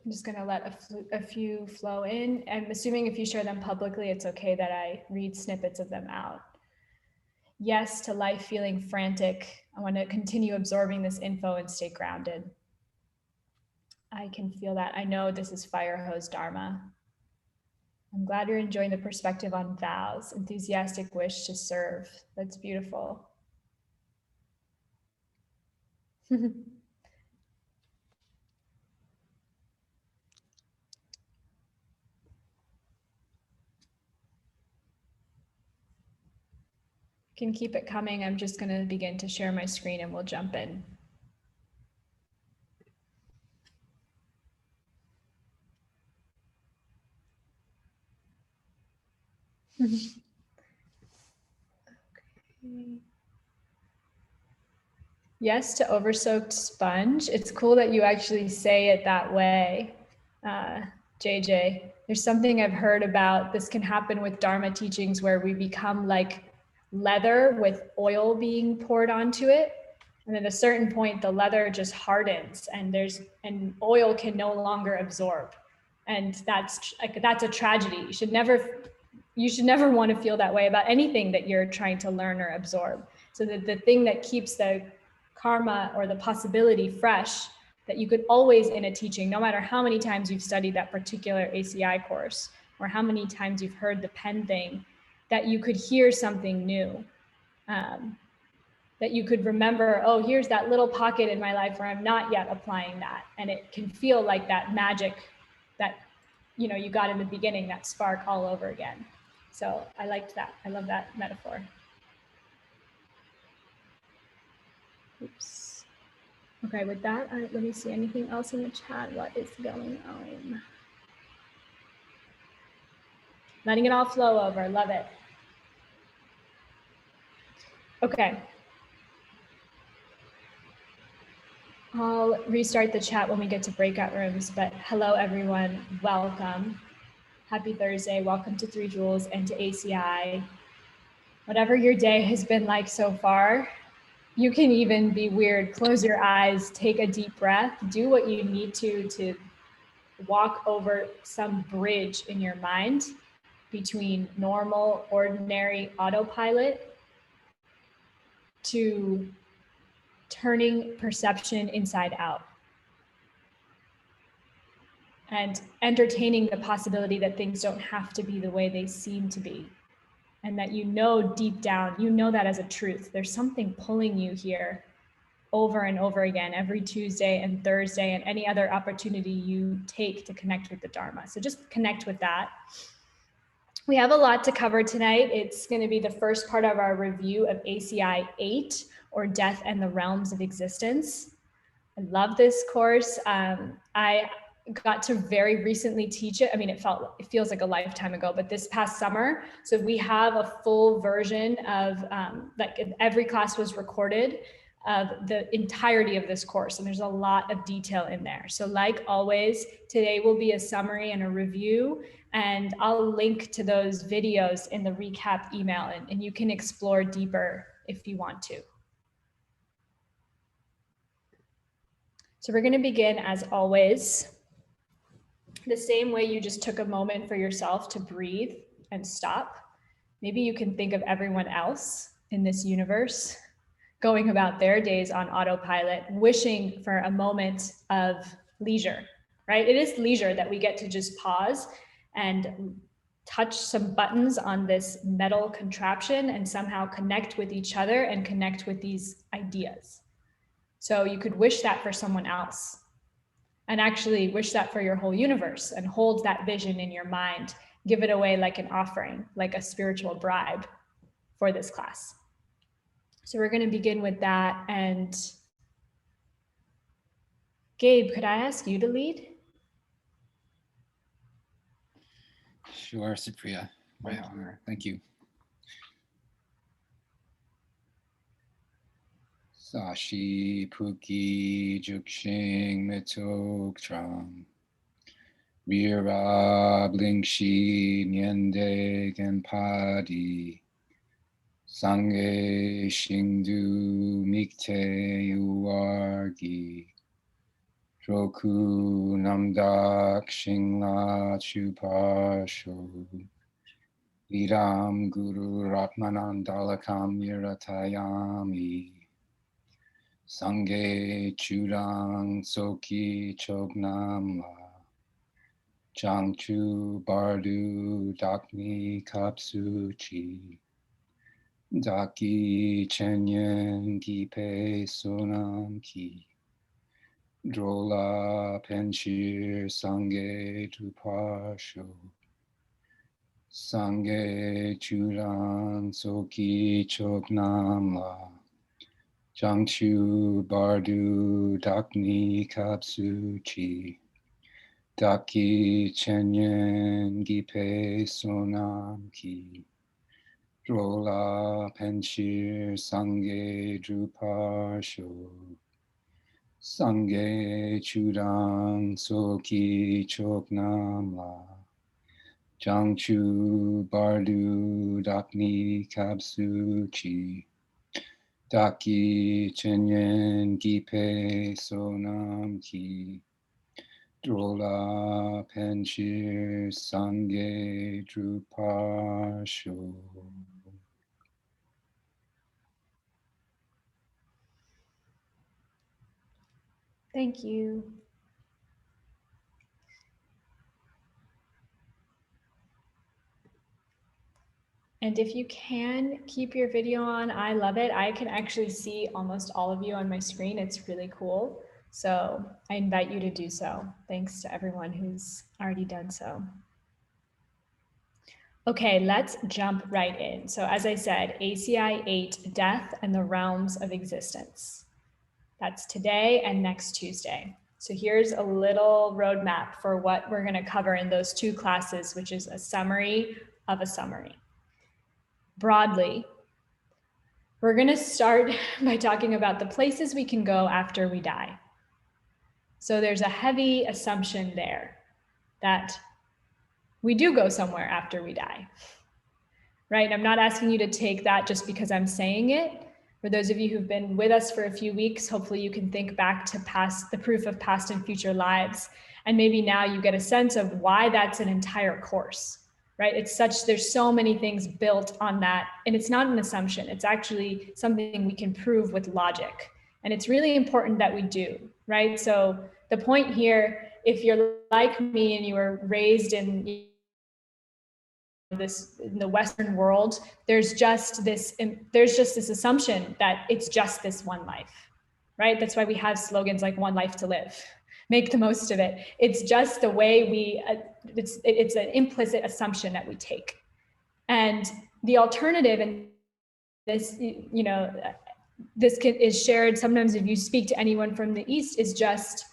I'm just gonna let a few flow in. I'm assuming if you share them publicly, it's okay that I read snippets of them out. Yes to life feeling frantic. I want to continue absorbing this info and stay grounded. I can feel that. I know this is fire hose Dharma. I'm glad you're enjoying the perspective on vows, enthusiastic wish to serve. That's beautiful. Can keep it coming. I'm just going to begin to share my screen and we'll jump in. Okay. Yes to oversoaked sponge. It's cool that you actually say it that way, JJ. There's something I've heard about. This can happen with Dharma teachings where we become like leather with oil being poured onto it. And at a certain point, the leather just hardens and oil can no longer absorb. And that's a tragedy. You should never want to feel that way about anything that you're trying to learn or absorb. So the thing that keeps the karma or the possibility fresh, that you could always in a teaching, no matter how many times you've studied that particular ACI course or how many times you've heard the pen thing, that you could hear something new, that you could remember, oh, here's that little pocket in my life where I'm not yet applying that. And it can feel like that magic that you got in the beginning, that spark all over again. So I liked that. I love that metaphor. Oops. Okay, with that, let me see anything else in the chat. What is going on? Letting it all flow over. Love it. Okay. I'll restart the chat when we get to breakout rooms, but hello, everyone. Welcome. Happy Thursday. Welcome to 3 Jewels and to ACI. Whatever your day has been like so far, you can even be weird. Close your eyes, take a deep breath, do what you need to walk over some bridge in your mind between normal, ordinary autopilot to turning perception inside out and entertaining the possibility that things don't have to be the way they seem to be. And that deep down, that as a truth. There's something pulling you here over and over again, every Tuesday and Thursday, and any other opportunity you take to connect with the Dharma. So just connect with that. We have a lot to cover tonight. It's going to be the first part of our review of ACI 8, or Death and the Realms of Existence. I love this course. I got to very recently teach it. I mean, it feels like a lifetime ago, but this past summer. So we have a full version of, every class was recorded of the entirety of this course. And there's a lot of detail in there. So like always, today will be a summary and a review, and I'll link to those videos in the recap email, and you can explore deeper if you want to. So we're going to begin, as always, the same way you just took a moment for yourself to breathe and stop. Maybe you can think of everyone else in this universe going about their days on autopilot, wishing for a moment of leisure, right? It is leisure that we get to just pause and touch some buttons on this metal contraption and somehow connect with each other and connect with these ideas. So you could wish that for someone else, and actually wish that for your whole universe, and hold that vision in your mind. Give it away like an offering, like a spiritual bribe for this class. So we're going to begin with that. And Gabe, could I ask you to lead? Sure, Supriya. My honor. Thank you. Sashi Puki Jukshing Mitok Tram Mira Blingshi Nyende Genpadi Sange Shingdu Mikte Uargi Roku Namdak Shingla Chupasho Idam Guru Ratmanandalakam Yiratayami Sange Chudang Soki Chognamla Changchu Bardu Dakni Kapsuchi Daki Chenyen Gipe Sonam Ki Drola Penshir Sange Tupasho Sange Chudang Soki Chognamla Changchu Bardu Dakni Kapsuchi Daki Chenyen Gipe Sonam Ki Drola Penshir Sange Drupasho Sange Chudang Soki Choknamla Changchu Bardu Dakni Kapsuchi Daki Chenyen Gipe Sonam Ki Drola Penshir Sange Drupasho. Thank you. And if you can keep your video on, I love it. I can actually see almost all of you on my screen. It's really cool. So I invite you to do so. Thanks to everyone who's already done so. Okay, let's jump right in. So as I said, ACI 8, Death and the Realms of Existence. That's today and next Tuesday. So here's a little roadmap for what we're gonna cover in those two classes, which is a summary of a summary. Broadly, we're gonna start by talking about the places we can go after we die. So there's a heavy assumption there that we do go somewhere after we die, right? I'm not asking you to take that just because I'm saying it. For those of you who've been with us for a few weeks, hopefully you can think back to the proof of past and future lives. And maybe now you get a sense of why that's an entire course, right? There's so many things built on that. And it's not an assumption. It's actually something we can prove with logic. And it's really important that we do, right? So the point here, if you're like me and you were raised in the Western world, there's just this assumption that it's just this one life, right? That's why we have slogans like "One life to live," make the most of it. It's just the way it's an implicit assumption that we take. And the alternative, and this, is shared sometimes if you speak to anyone from the East, is just,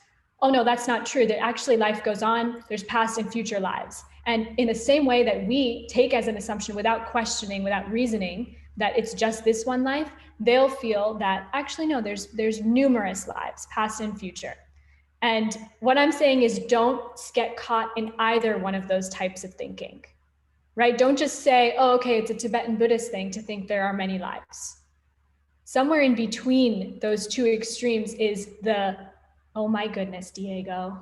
oh no, that's not true. That actually life goes on. There's past and future lives. And in the same way that we take as an assumption without questioning, without reasoning, that it's just this one life, they'll feel that actually, no, there's numerous lives, past and future. And what I'm saying is don't get caught in either one of those types of thinking, right? Don't just say, oh, okay, it's a Tibetan Buddhist thing to think there are many lives. Somewhere in between those two extremes is oh my goodness, Diego.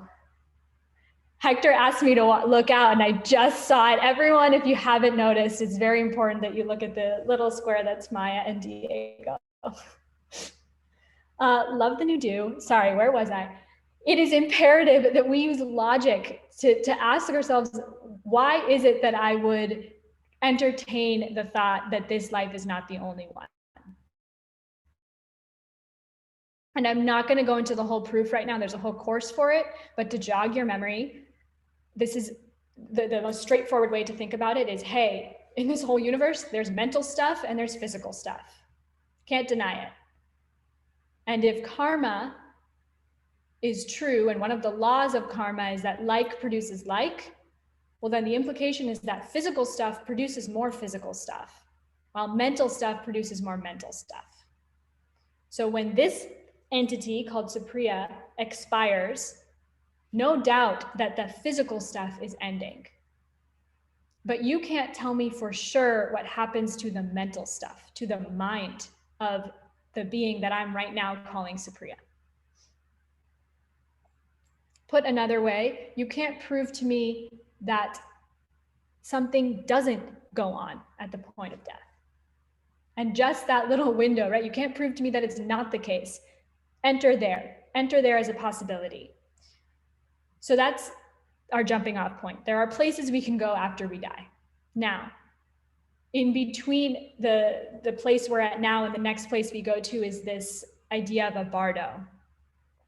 Hector asked me to look out and I just saw it. Everyone, if you haven't noticed, it's very important that you look at the little square that's Maya and Diego. Love the new do. Sorry, where was I? It is imperative that we use logic to ask ourselves, why is it that I would entertain the thought that this life is not the only one? And I'm not going to go into the whole proof right now. There's a whole course for it, but to jog your memory, this is the most straightforward way to think about it is, hey, in this whole universe, there's mental stuff and there's physical stuff. Can't deny it. And if karma is true, and one of the laws of karma is that like produces like, well, then the implication is that physical stuff produces more physical stuff, while mental stuff produces more mental stuff. So when this entity called Supriya expires, no doubt that the physical stuff is ending. But you can't tell me for sure what happens to the mental stuff, to the mind of the being that I'm right now calling Supriya. Put another way, you can't prove to me that something doesn't go on at the point of death. And just that little window, right? You can't prove to me that it's not the case. Enter there as a possibility. So that's our jumping off point. There are places we can go after we die. Now, in between the place we're at now and the next place we go to is this idea of a bardo.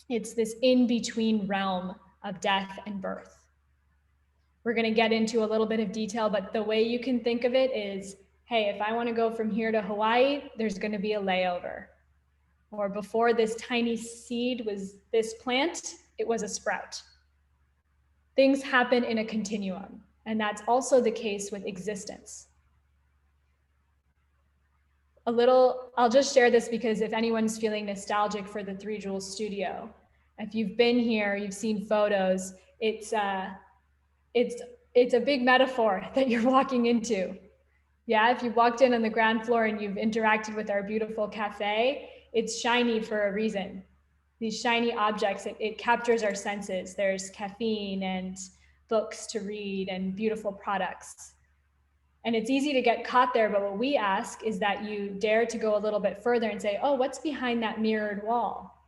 It's this in-between realm of death and birth. We're going to get into a little bit of detail, but the way you can think of it is, hey, if I want to go from here to Hawaii, there's going to be a layover. Or before this tiny seed was this plant, it was a sprout. Things happen in a continuum, and that's also the case with existence. I'll just share this because if anyone's feeling nostalgic for the 3 Jewels studio, if you've been here, you've seen photos, it's a big metaphor that you're walking into. Yeah, if you walked in on the ground floor and you've interacted with our beautiful cafe, it's shiny for a reason. These shiny objects, it captures our senses. There's caffeine and books to read and beautiful products. And it's easy to get caught there, but what we ask is that you dare to go a little bit further and say, oh, what's behind that mirrored wall?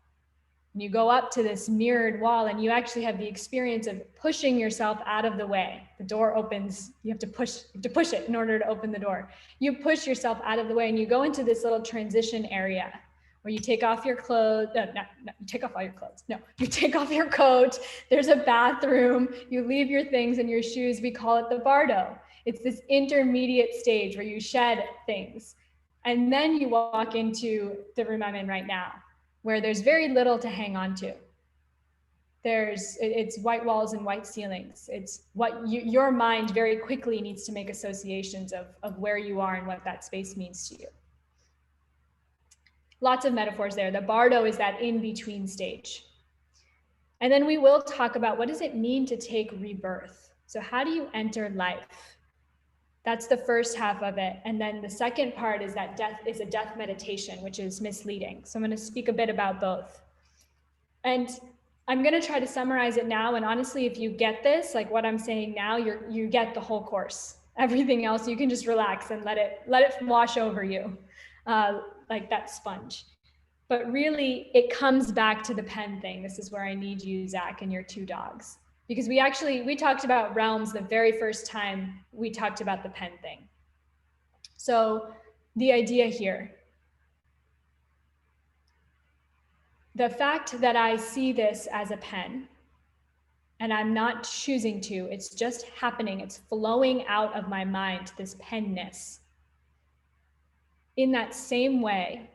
And you go up to this mirrored wall and you actually have the experience of pushing yourself out of the way. The door opens, you have to push it in order to open the door. You push yourself out of the way and you go into this little transition area where you take off your clothes, you take off all your clothes. No, you take off your coat, there's a bathroom, you leave your things and your shoes, we call it the bardo. It's this intermediate stage where you shed things. And then you walk into the room I'm in right now, where there's very little to hang on to. It's white walls and white ceilings. It's what your mind very quickly needs to make associations of where you are and what that space means to you. Lots of metaphors there. The bardo is that in-between stage. And then we will talk about what does it mean to take rebirth? So how do you enter life? That's the first half of it. And then the second part is that death is a death meditation, which is misleading. So I'm going to speak a bit about both. And I'm going to try to summarize it now. And honestly, if you get this, like what I'm saying now, you get the whole course. Everything else, you can just relax and let it wash over you, like that sponge. But really, it comes back to the pen thing. This is where I need you, Zach, and your 2 dogs. Because we talked about realms the very first time we talked about the pen thing. So the idea here, the fact that I see this as a pen and I'm not choosing to, it's just happening. It's flowing out of my mind, this penness. In that same way,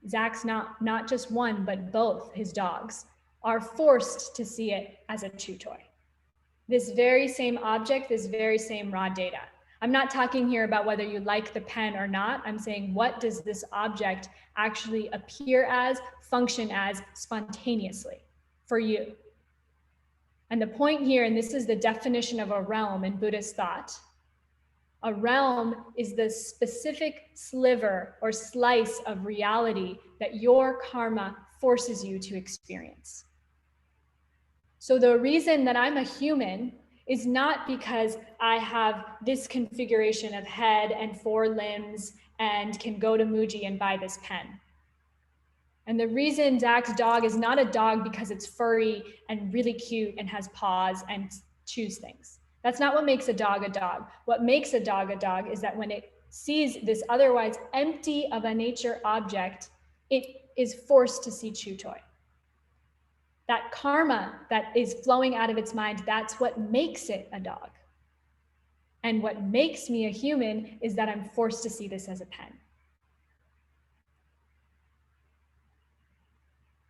Zach's not just one, but both his dogs are forced to see it as a chew toy. This very same object, this very same raw data. I'm not talking here about whether you like the pen or not. I'm saying, what does this object actually appear as, function as spontaneously for you? And the point here, and this is the definition of a realm in Buddhist thought, a realm is the specific sliver or slice of reality that your karma forces you to experience. So the reason that I'm a human is not because I have this configuration of head and 4 limbs and can go to Muji and buy this pen. And the reason Zach's dog is not a dog because it's furry and really cute and has paws and chews things. That's not what makes a dog a dog. What makes a dog is that when it sees this otherwise empty of a nature object, it is forced to see chew toy. That karma that is flowing out of its mind, that's what makes it a dog. And what makes me a human is that I'm forced to see this as a pen.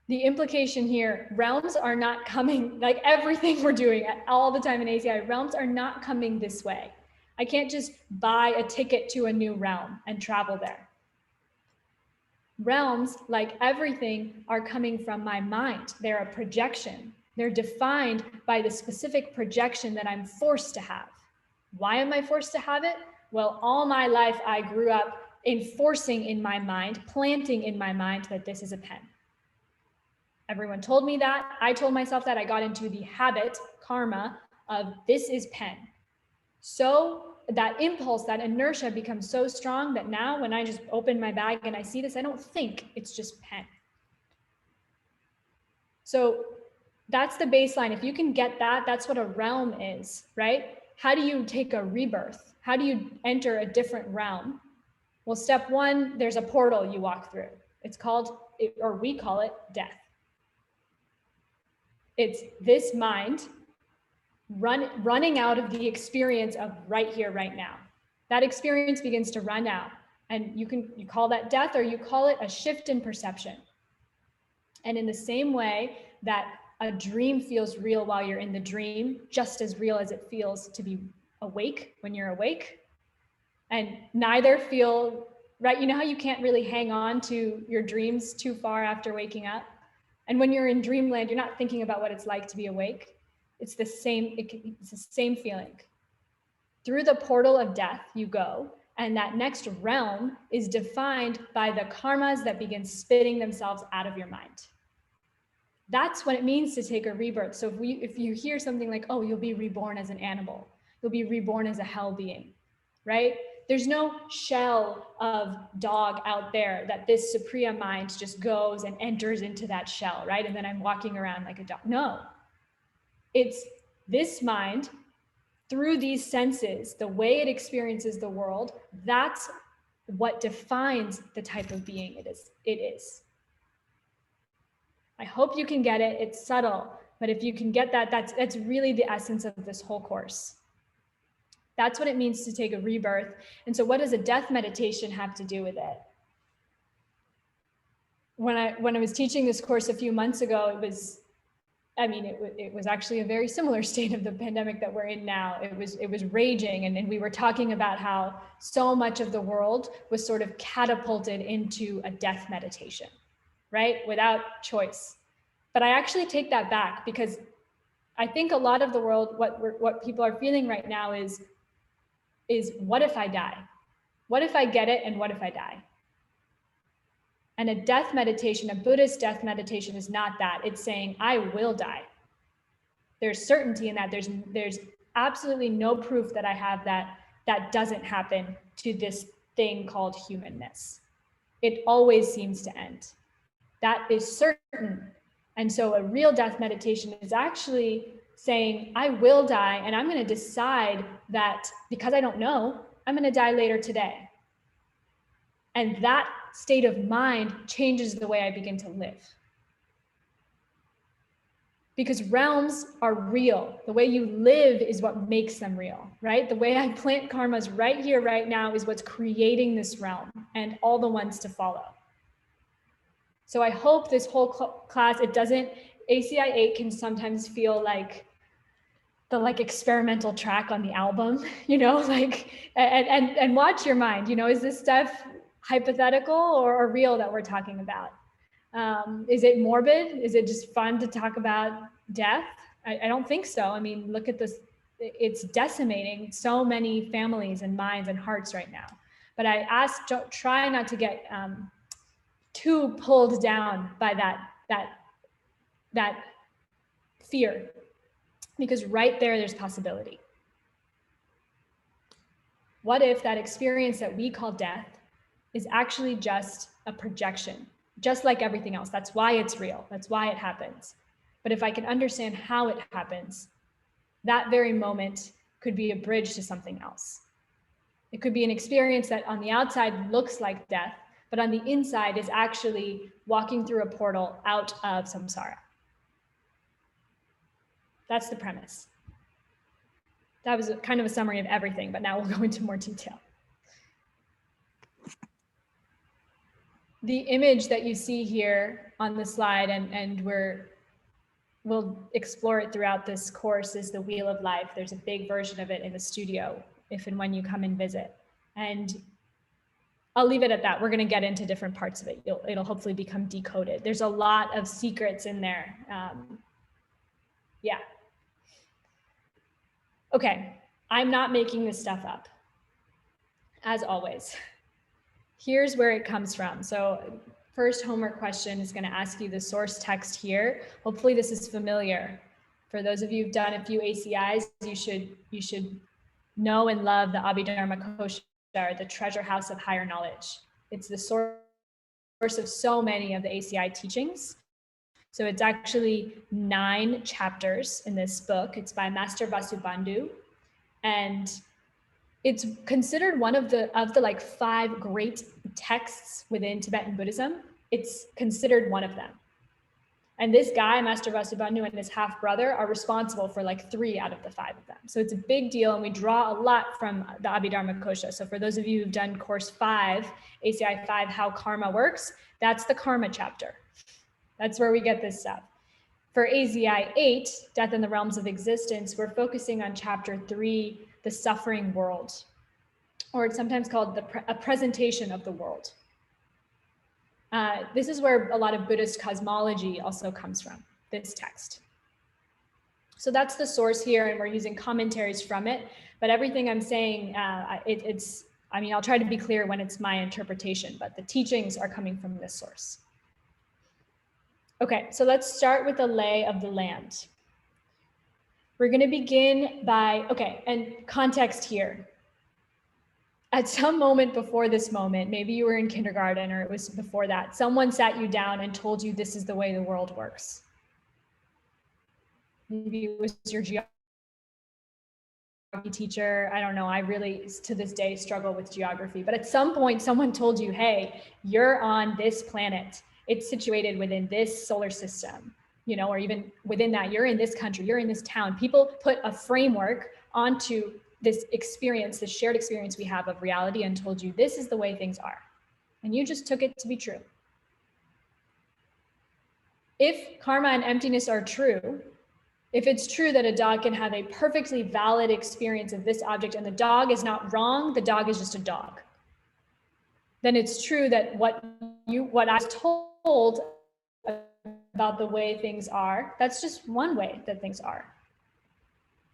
The implication here, realms are not coming, like everything we're doing all the time in ACI, realms are not coming this way. I can't just buy a ticket to a new realm and travel there. Realms, like everything, are coming from my mind. They're a projection. They're defined by the specific projection that I'm forced to have. Why am I forced to have it? Well, all my life I grew up enforcing in my mind, planting in my mind that this is a pen. Everyone told me that. I told myself that. I got into the habit, karma, of this is pen. So that impulse, that inertia becomes so strong that now when I just open my bag and I see this, I don't think, it's just pen. So that's the baseline. If you can get that, that's what a realm is, right? How do you take a rebirth? How do you enter a different realm? Well, step one, there's a portal you walk through. It's called, or we call it, death. It's this mind running out of the experience of right here, right now. That experience begins to run out, and you call that death, or you call it a shift in perception. And in the same way that a dream feels real while you're in the dream, just as real as it feels to be awake when you're awake, and neither feel right. You know how you can't really hang on to your dreams too far after waking up? And when you're in dreamland, you're not thinking about what it's like to be awake. It's the same, it's the same feeling. Through the portal of death, you go, and that next realm is defined by the karmas that begin spitting themselves out of your mind. That's what it means to take a rebirth. So if you hear something like, oh, you'll be reborn as an animal, you'll be reborn as a hell being, right? There's no shell of dog out there that this Supriya mind just goes and enters into that shell, right? And then I'm walking around like a dog. No, it's this mind through these senses, the way it experiences the world, that's what defines the type of being it is. I hope you can get it. It's subtle, but if you can get that, that's really the essence of this whole course. That's what it means to take a rebirth. And so what does a death meditation have to do with it? When I was teaching this course a few months ago, it was actually a very similar state of the pandemic that we're in now. It was raging, and we were talking about how so much of the world was sort of catapulted into a death meditation, right? Without choice. But I actually take that back, because I think a lot of the world, what people are feeling right now is what if I die? What if I get it, and what if I die? And a death meditation, a Buddhist death meditation, is not that. It's saying, I will die. There's certainty in that. There's absolutely no proof that I have that doesn't happen to this thing called humanness. It always seems to end. That is certain. And so a real death meditation is actually saying, I will die, and I'm going to decide that because I don't know, I'm going to die later today. And that state of mind changes the way I begin to live. Because realms are real. The way you live is what makes them real, right? The way I plant karmas right here, right now, is what's creating this realm and all the ones to follow. So I hope this whole class, ACI8 can sometimes feel like the experimental track on the album, and watch your mind, is this stuff hypothetical or real that we're talking about? Is it morbid? Is it just fun to talk about death? I don't think so. I mean, look at this. It's decimating so many families and minds and hearts right now. But I try not to get too pulled down by that fear, because right there's possibility. What if that experience that we call death is actually just a projection, just like everything else? That's why it's real. That's why it happens. But if I can understand how it happens, that very moment could be a bridge to something else. It could be an experience that on the outside looks like death, but on the inside is actually walking through a portal out of samsara. That's the premise. That was kind of a summary of everything, but now we'll go into more detail. The image that you see here on the slide, and we'll explore it throughout this course, is the Wheel of Life. There's a big version of it in the studio if and when you come and visit. And I'll leave it at that. We're going to get into different parts of it. It'll hopefully become decoded. There's a lot of secrets in there. Yeah. Okay, I'm not making this stuff up, as always. Here's where it comes from. So first homework question is going to ask you the source text here. Hopefully this is familiar. For those of you who've done a few ACIs, you should know and love the Abhidharma Kosha, the treasure house of higher knowledge. It's the source of so many of the ACI teachings. So it's actually 9 chapters in this book. It's by Master Vasubandhu, and it's considered one of the like 5 great texts within Tibetan Buddhism. It's considered one of them. And this guy, Master Vasubandhu, and his half brother are responsible for like 3 out of the 5 of them. So it's a big deal, and we draw a lot from the Abhidharma Kosha. So for those of you who've done course 5, ACI 5, How Karma Works, that's the karma chapter. That's where we get this stuff. For ACI 8, Death in the Realms of Existence, we're focusing on chapter 3, the suffering world, or it's sometimes called a presentation of the world. This is where a lot of Buddhist cosmology also comes from, this text. So that's the source here, and we're using commentaries from it, but everything I'm saying, I'll try to be clear when it's my interpretation, but the teachings are coming from this source. Okay, so let's start with the lay of the land. We're going to begin by, and context here. At some moment before this moment, maybe you were in kindergarten or it was before that, someone sat you down and told you this is the way the world works. Maybe it was your geography teacher. I don't know. I really, to this day, struggle with geography. But at some point, someone told you, hey, you're on this planet. It's situated within this solar system, or even within that, you're in this country, you're in this town. People put a framework onto this experience, this shared experience we have of reality, and told you this is the way things are. And you just took it to be true. If karma and emptiness are true, if it's true that a dog can have a perfectly valid experience of this object and the dog is not wrong, the dog is just a dog, then it's true that what I was told about the way things are, that's just one way that things are.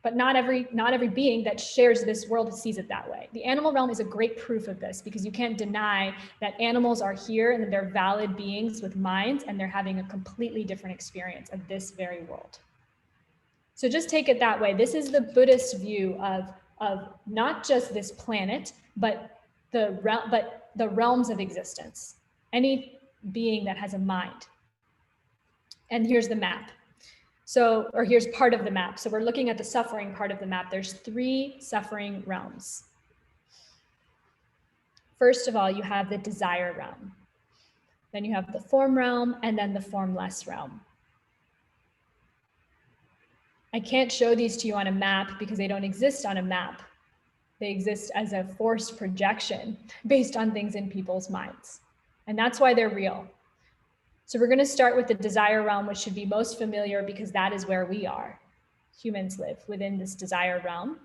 But not every being that shares this world sees it that way. The animal realm is a great proof of this, because you can't deny that animals are here and that they're valid beings with minds, and they're having a completely different experience of this very world. So just take it that way. This is the Buddhist view of not just this planet, but the realms of existence. Any being that has a mind. And here's the map. Or here's part of the map. So we're looking at the suffering part of the map. There's 3 suffering realms. First of all, you have the desire realm. Then you have the form realm, and then the formless realm. I can't show these to you on a map because they don't exist on a map. They exist as a forced projection based on things in people's minds. And that's why they're real. So we're going to start with the desire realm, which should be most familiar because that is where we are. Humans live within this desire realm.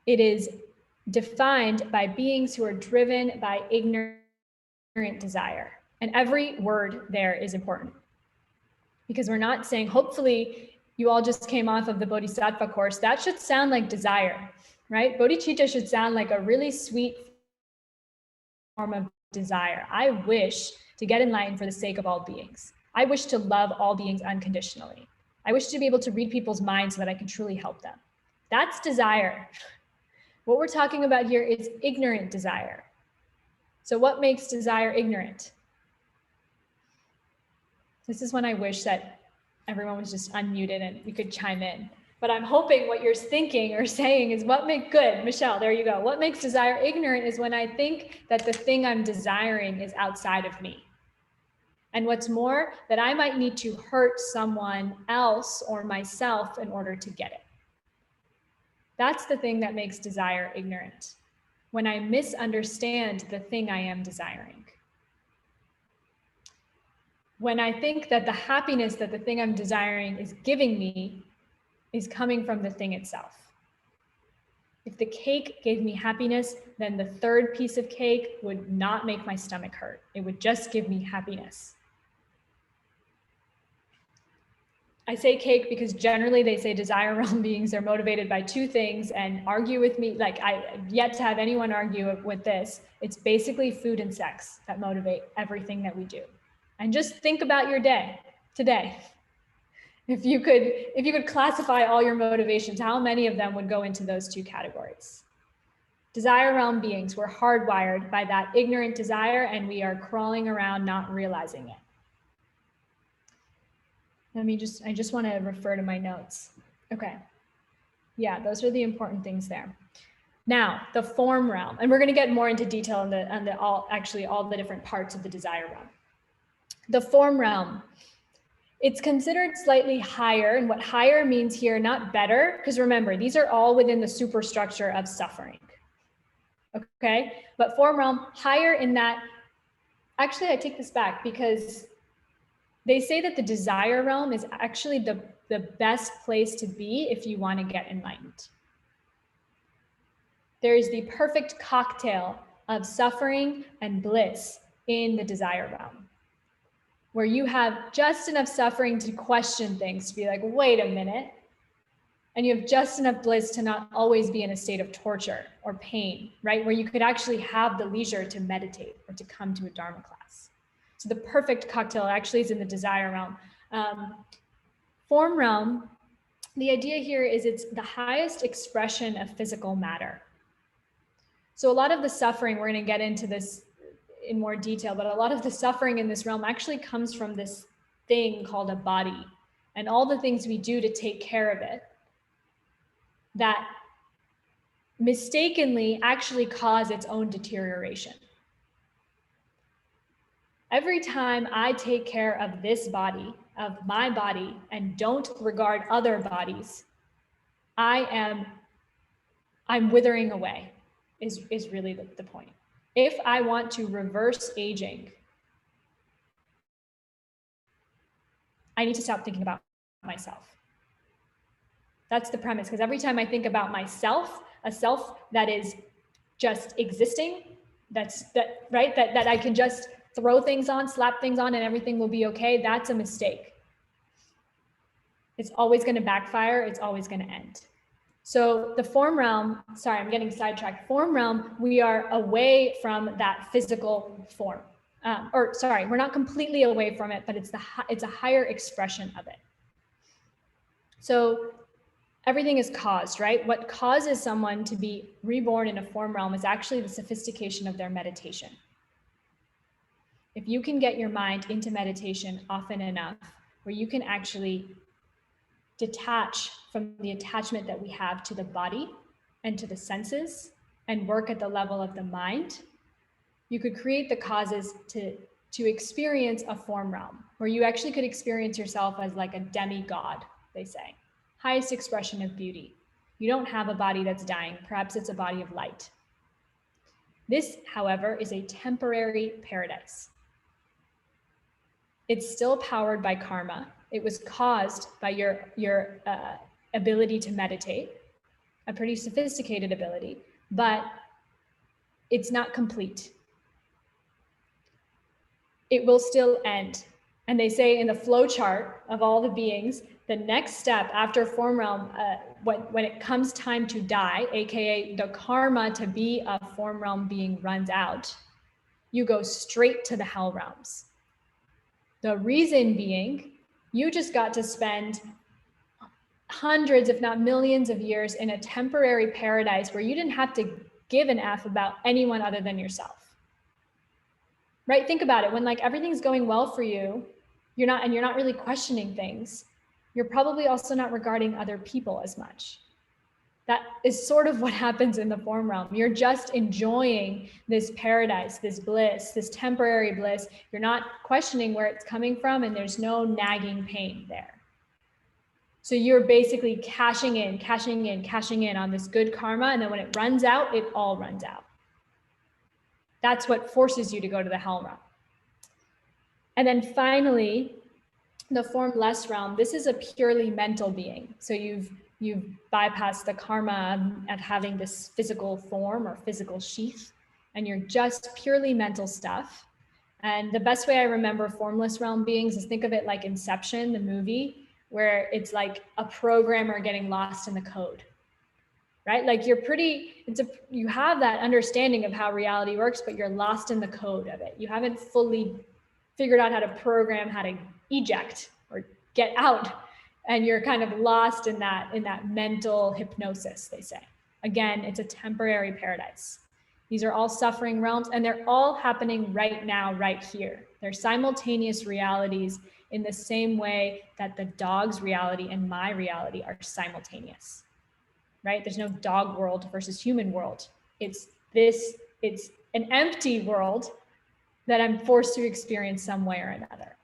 It is defined by beings who are driven by ignorant desire. And every word there is important, because we're not saying, hopefully you all just came off of the Bodhisattva course. That should sound like desire, right? Bodhicitta should sound like a really sweet form of desire. I wish to get enlightened for the sake of all beings. I wish to love all beings unconditionally. I wish to be able to read people's minds so that I can truly help them. That's desire. What we're talking about here is ignorant desire. So what makes desire ignorant? This is when I wish that everyone was just unmuted and we could chime in. But I'm hoping what you're thinking or saying is good, Michelle, there you go. What makes desire ignorant is when I think that the thing I'm desiring is outside of me. And what's more, that I might need to hurt someone else or myself in order to get it. That's the thing that makes desire ignorant, when I misunderstand the thing I am desiring. When I think that the happiness that the thing I'm desiring is giving me is coming from the thing itself. If the cake gave me happiness, then the third piece of cake would not make my stomach hurt. It would just give me happiness. I say cake because generally they say desire realm beings are motivated by 2 things, and argue with me, like I've yet to have anyone argue with this. It's basically food and sex that motivate everything that we do. And just think about your day today. If you could classify all your motivations, how many of them would go into those two categories? Desire realm beings, we're hardwired by that ignorant desire, and we are crawling around not realizing it. I just want to refer to my notes. Okay. Yeah, those are the important things there. Now, the form realm, and we're going to get more into detail on all the different parts of the desire realm. The form realm, it's considered slightly higher, and what higher means here, not better, because remember, these are all within the superstructure of suffering. Okay, but form realm, higher in that, actually I take this back, because they say that the desire realm is actually the best place to be if you want to get enlightened. There is the perfect cocktail of suffering and bliss in the desire realm, where you have just enough suffering to question things, to be like, wait a minute. And you have just enough bliss to not always be in a state of torture or pain, right? Where you could actually have the leisure to meditate or to come to a Dharma class. So the perfect cocktail actually is in the desire realm. Form realm, the idea here is it's the highest expression of physical matter. So a lot of the suffering, we're going to get into this in more detail, but a lot of the suffering in this realm actually comes from this thing called a body and all the things we do to take care of it that mistakenly actually cause its own deterioration. Every time I take care of this body, of my body, and don't regard other bodies, I'm withering away, is really the point. If I want to reverse aging, I need to stop thinking about myself. That's the premise, because every time I think about myself, a self that is just existing, that I can just throw things on, slap things on, and everything will be okay, that's a mistake. It's always going to backfire. It's always going to end. So the form realm, sorry, I'm getting sidetracked. Form realm, we are away from that physical form. We're not completely away from it, but it's a higher expression of it. So everything is caused, right? What causes someone to be reborn in a form realm is actually the sophistication of their meditation. If you can get your mind into meditation often enough, where you can actually detach from the attachment that we have to the body and to the senses and work at the level of the mind, you could create the causes to experience a form realm where you actually could experience yourself as like a demigod, they say. Highest expression of beauty. You don't have a body that's dying. Perhaps it's a body of light. This, however, is a temporary paradise. It's still powered by karma. It was caused by your ability to meditate, a pretty sophisticated ability, but it's not complete. It will still end. And they say in the flow chart of all the beings, the next step after form realm, when it comes time to die, AKA the karma to be a form realm being runs out, you go straight to the hell realms. The reason being, you just got to spend hundreds, if not millions of years in a temporary paradise where you didn't have to give an F about anyone other than yourself. Right? Think about it. When like everything's going well for you, you're not really questioning things. You're probably also not regarding other people as much. That is sort of what happens in the form realm. You're just enjoying this paradise, this bliss, this temporary bliss. You're not questioning where it's coming from, and there's no nagging pain there. So you're basically cashing in on this good karma. And then when it runs out, it all runs out. That's what forces you to go to the hell realm. And then finally, the formless realm, this is a purely mental being. So you've bypassed the karma of having this physical form or physical sheath, and you're just purely mental stuff. And the best way I remember formless realm beings is think of it like Inception, the movie, where it's like a programmer getting lost in the code, right? Like you have that understanding of how reality works, but you're lost in the code of it. You haven't fully figured out how to program how to eject or get out, and you're kind of lost in that mental hypnosis, they say. Again, it's a temporary paradise. These are all suffering realms, and they're all happening right now, right here. They're simultaneous realities in the same way that the dog's reality and my reality are simultaneous, right? There's no dog world versus human world. It's an empty world that I'm forced to experience some way or another.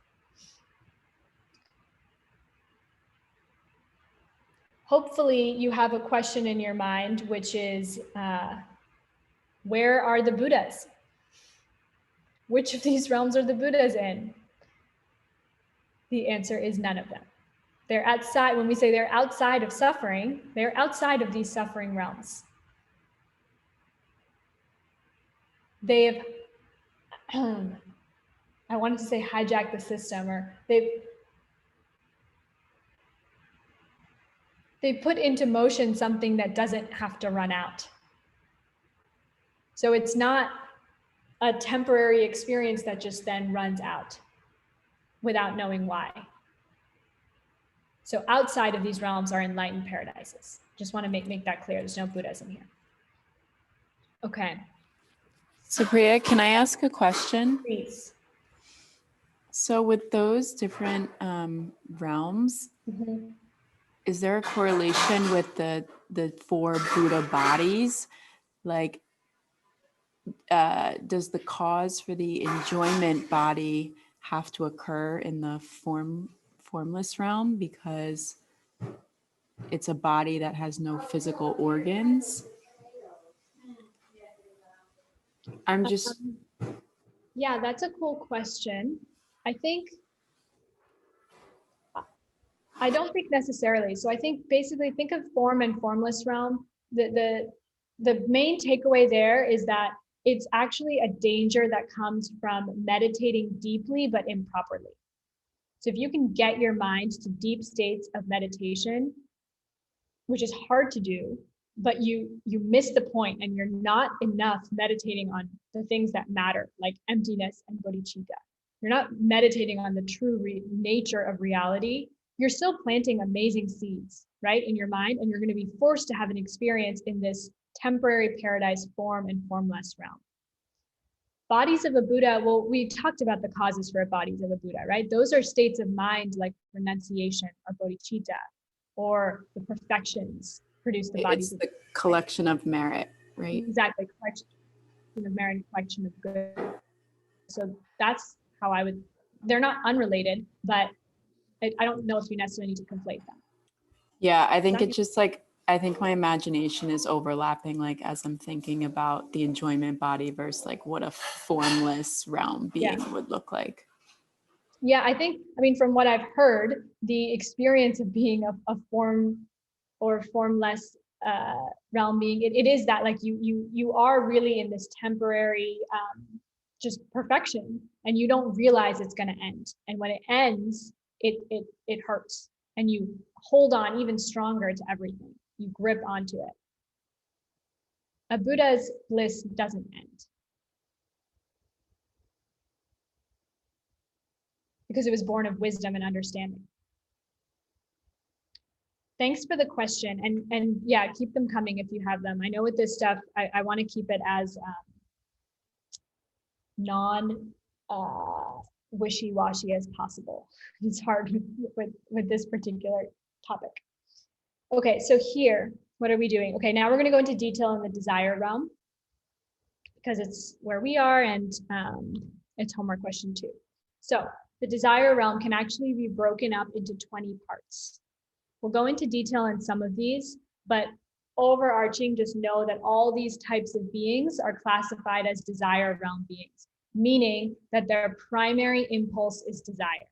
Hopefully you have a question in your mind, which is, where are the Buddhas? Which of these realms are the Buddhas in? The answer is none of them. They're outside. When we say they're outside of suffering, they're outside of these suffering realms. They have, I wanted to say hijack the system, or they put into motion something that doesn't have to run out. So it's not a temporary experience that just then runs out without knowing why. So outside of these realms are enlightened paradises. Just want to make that clear. There's no Buddhism here. Okay. Supriya, can I ask a question? Please. So with those different realms, is there a correlation with the 4 Buddha bodies? Like, does the cause for the enjoyment body have to occur in the formless realm because it's a body that has no physical organs? I'm just... Yeah, that's a cool question. I don't think necessarily. So I think basically think of form and formless realm. The main takeaway there is that it's actually a danger that comes from meditating deeply but improperly. So if you can get your mind to deep states of meditation, which is hard to do, but you miss the point and you're not enough meditating on the things that matter, like emptiness and bodhicitta. You're not meditating on the true nature of reality. You're still planting amazing seeds, right, in your mind, and you're going to be forced to have an experience in this temporary paradise form and formless realm. Bodies of a Buddha, well, we talked about the causes for bodies of a Buddha, right? Those are states of mind like renunciation or bodhicitta, or the perfections produce the bodies. It's the collection of merit, right? Exactly, collection of merit and collection of good. So that's how I would, they're not unrelated, but I don't know if you necessarily need to conflate them. Yeah, I think it's just like, I think my imagination is overlapping, like as I'm thinking about the enjoyment body versus like what a formless realm being would look like. Yeah, I mean, from what I've heard, the experience of being a form or formless realm being, it is that like you are really in this temporary just perfection, and you don't realize it's going to end. And when it ends, it hurts, and you hold on even stronger to everything. You grip onto it. A Buddha's bliss doesn't end, because it was born of wisdom and understanding. Thanks for the question. And yeah, keep them coming if you have them. I know with this stuff, I want to keep it as non wishy-washy as possible. It's hard with this particular topic. Okay, so here, what are we doing? Okay, now we're going to go into detail in the desire realm, because it's where we are, and it's homework question 2. So the desire realm can actually be broken up into 20 parts. We'll go into detail in some of these, but overarching, just know that all these types of beings are classified as desire realm beings, meaning that their primary impulse is desire.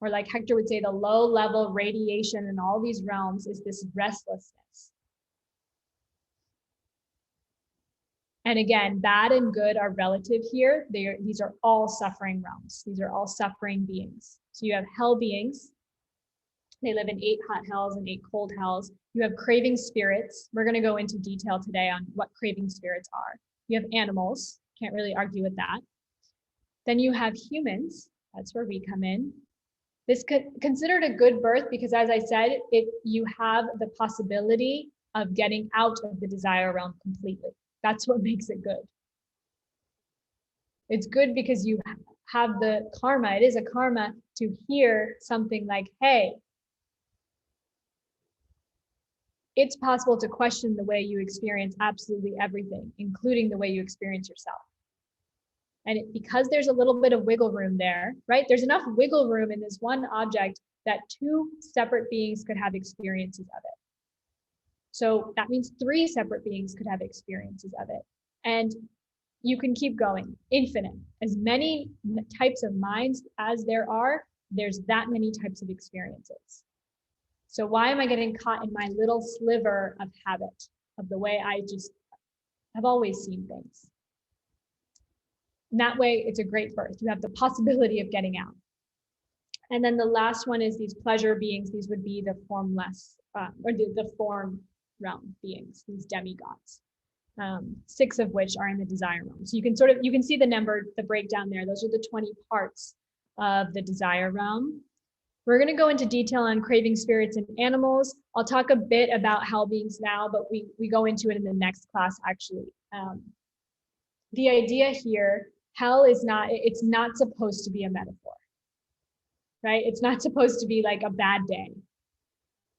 Or like Hector would say, the low level radiation in all these realms is this restlessness. And again, bad and good are relative here. These are all suffering realms. These are all suffering beings. So you have hell beings. They live in 8 hot hells and 8 cold hells. You have craving spirits. We're going to go into detail today on what craving spirits are. You have animals. Can't really argue with that. Then you have humans. That's where we come in. This considered a good birth because, as I said, you have the possibility of getting out of the desire realm completely. That's what makes it good. It's good because you have the karma. It is a karma to hear something like, hey, it's possible to question the way you experience absolutely everything, including the way you experience yourself. And because there's a little bit of wiggle room there, right? There's enough wiggle room in this one object that two separate beings could have experiences of it. So that means three separate beings could have experiences of it. And you can keep going, infinite. As many types of minds as there are, there's that many types of experiences. So why am I getting caught in my little sliver of habit, of the way I just have always seen things? And that way, it's a great birth. You have the possibility of getting out. And then the last one is these pleasure beings. These would be the formless, or the form realm beings, these demigods. 6 of which are in the desire realm. So you can see the number, the breakdown there. Those are the 20 parts of the desire realm. We're going to go into detail on craving spirits and animals. I'll talk a bit about hell beings now, but we go into it in the next class, actually. The idea here, hell is it's not supposed to be a metaphor, right? It's not supposed to be like a bad day,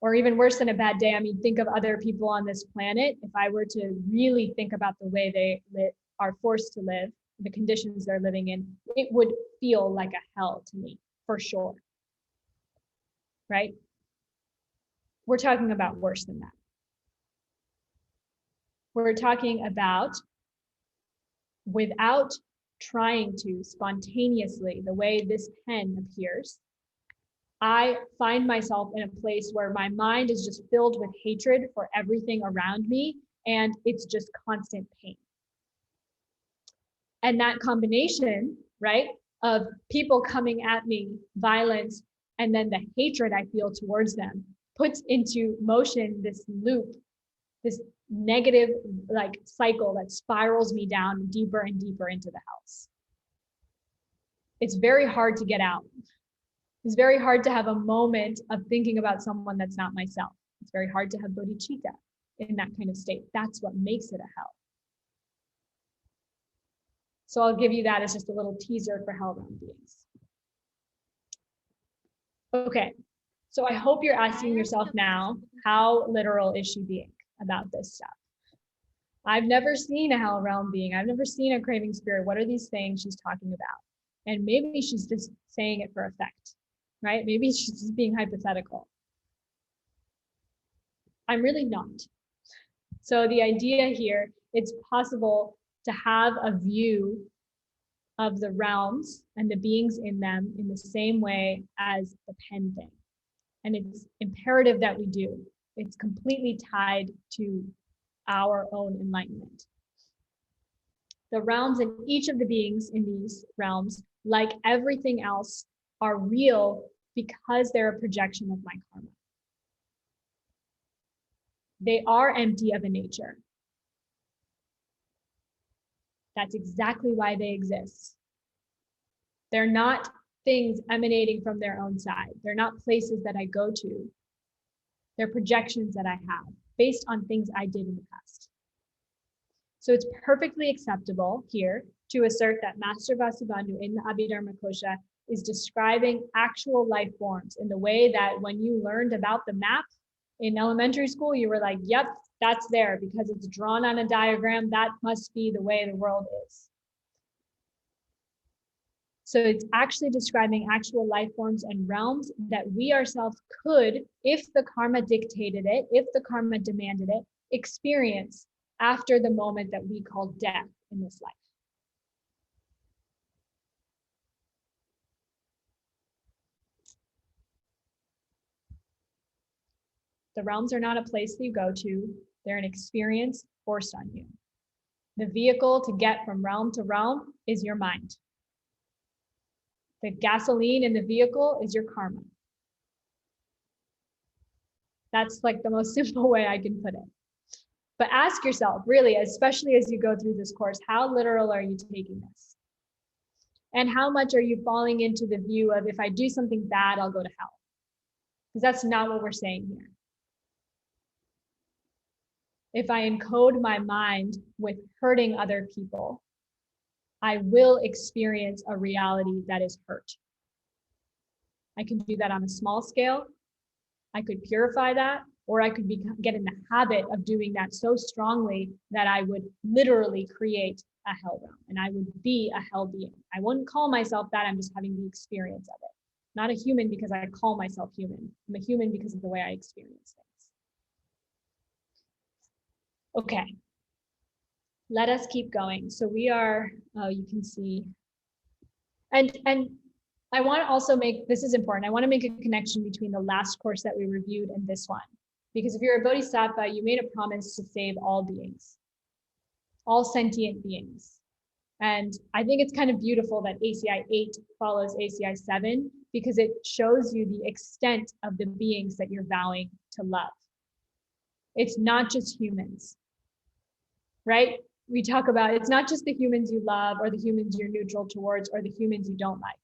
or even worse than a bad day. I mean, think of other people on this planet. If I were to really think about the way they are forced to live, the conditions they're living in, it would feel like a hell to me, for sure. Right? We're talking about worse than that. We're talking about without trying to spontaneously, the way this pen appears, I find myself in a place where my mind is just filled with hatred for everything around me, and it's just constant pain. And that combination, right, of people coming at me, violence, and then the hatred I feel towards them puts into motion this loop, this negative like cycle that spirals me down deeper and deeper into the house. It's very hard to get out. It's very hard to have a moment of thinking about someone that's not myself. It's very hard to have bodhicitta in that kind of state. That's what makes it a hell. So I'll give you that as just a little teaser for hell realm beings. Okay, so I hope you're asking yourself now, how literal is she being about this stuff? I've never seen a hell realm being. I've never seen a craving spirit. What are these things she's talking about? And maybe she's just saying it for effect, right? Maybe she's just being hypothetical. I'm really not. So the idea here, it's possible to have a view of the realms and the beings in them in the same way as the pen thing. And it's imperative that we do. It's completely tied to our own enlightenment. The realms and each of the beings in these realms, like everything else, are real because they're a projection of my karma. They are empty of a nature. That's exactly why they exist. They're not things emanating from their own side. They're not places that I go to. They're projections that I have based on things I did in the past. So it's perfectly acceptable here to assert that Master Vasubandhu in the Abhidharmakosha is describing actual life forms in the way that when you learned about the map in elementary school, you were like, yep, that's there because it's drawn on a diagram. That must be the way the world is. So it's actually describing actual life forms and realms that we ourselves could, if the karma dictated it, if the karma demanded it, experience after the moment that we call death in this life. The realms are not a place that you go to. They're an experience forced on you. The vehicle to get from realm to realm is your mind. The gasoline in the vehicle is your karma. That's like the most simple way I can put it. But ask yourself, really, especially as you go through this course, how literal are you taking this? And how much are you falling into the view of, if I do something bad, I'll go to hell? Because that's not what we're saying here. If I encode my mind with hurting other people, I will experience a reality that is hurt. I can do that on a small scale. I could purify that, or I could get in the habit of doing that so strongly that I would literally create a hell realm and I would be a hell being. I wouldn't call myself that. I'm just having the experience of it. Not a human because I call myself human. I'm a human because of the way I experience things. Okay, let us keep going. So we are, you can see, and I want to also make, this is important, I want to make a connection between the last course that we reviewed and this one. Because if you're a bodhisattva, you made a promise to save all beings, all sentient beings. And I think it's kind of beautiful that ACI8 follows ACI7 because it shows you the extent of the beings that you're vowing to love. It's not just humans, right? We talk about, it's not just the humans you love or the humans you're neutral towards or the humans you don't like.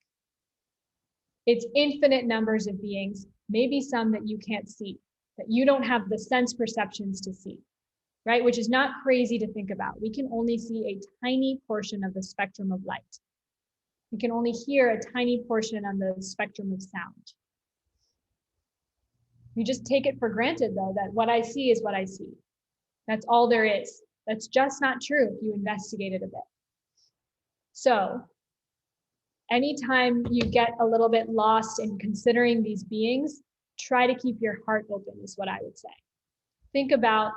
It's infinite numbers of beings, maybe some that you can't see, that you don't have the sense perceptions to see, right? Which is not crazy to think about. We can only see a tiny portion of the spectrum of light. We can only hear a tiny portion on the spectrum of sound. We just take it for granted though, that what I see is what I see. That's all there is. That's just not true if you investigate it a bit. So anytime you get a little bit lost in considering these beings, try to keep your heart open is what I would say. Think about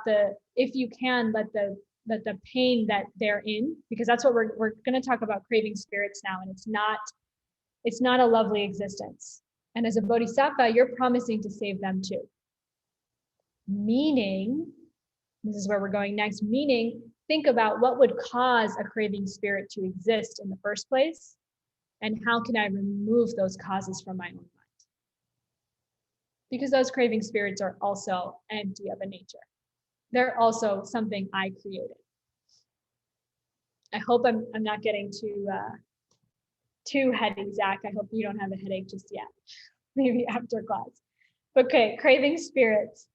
if you can, let the pain that they're in, because that's what we're going to talk about craving spirits now, and it's not a lovely existence. And as a bodhisattva, you're promising to save them too. Meaning, this is where we're going next, meaning think about what would cause a craving spirit to exist in the first place, and how can I remove those causes from my own mind? Because those craving spirits are also empty of a nature. They're also something I created. I hope I'm not getting too heady, Zach. I hope you don't have a headache just yet. Maybe after class. Okay, craving spirits.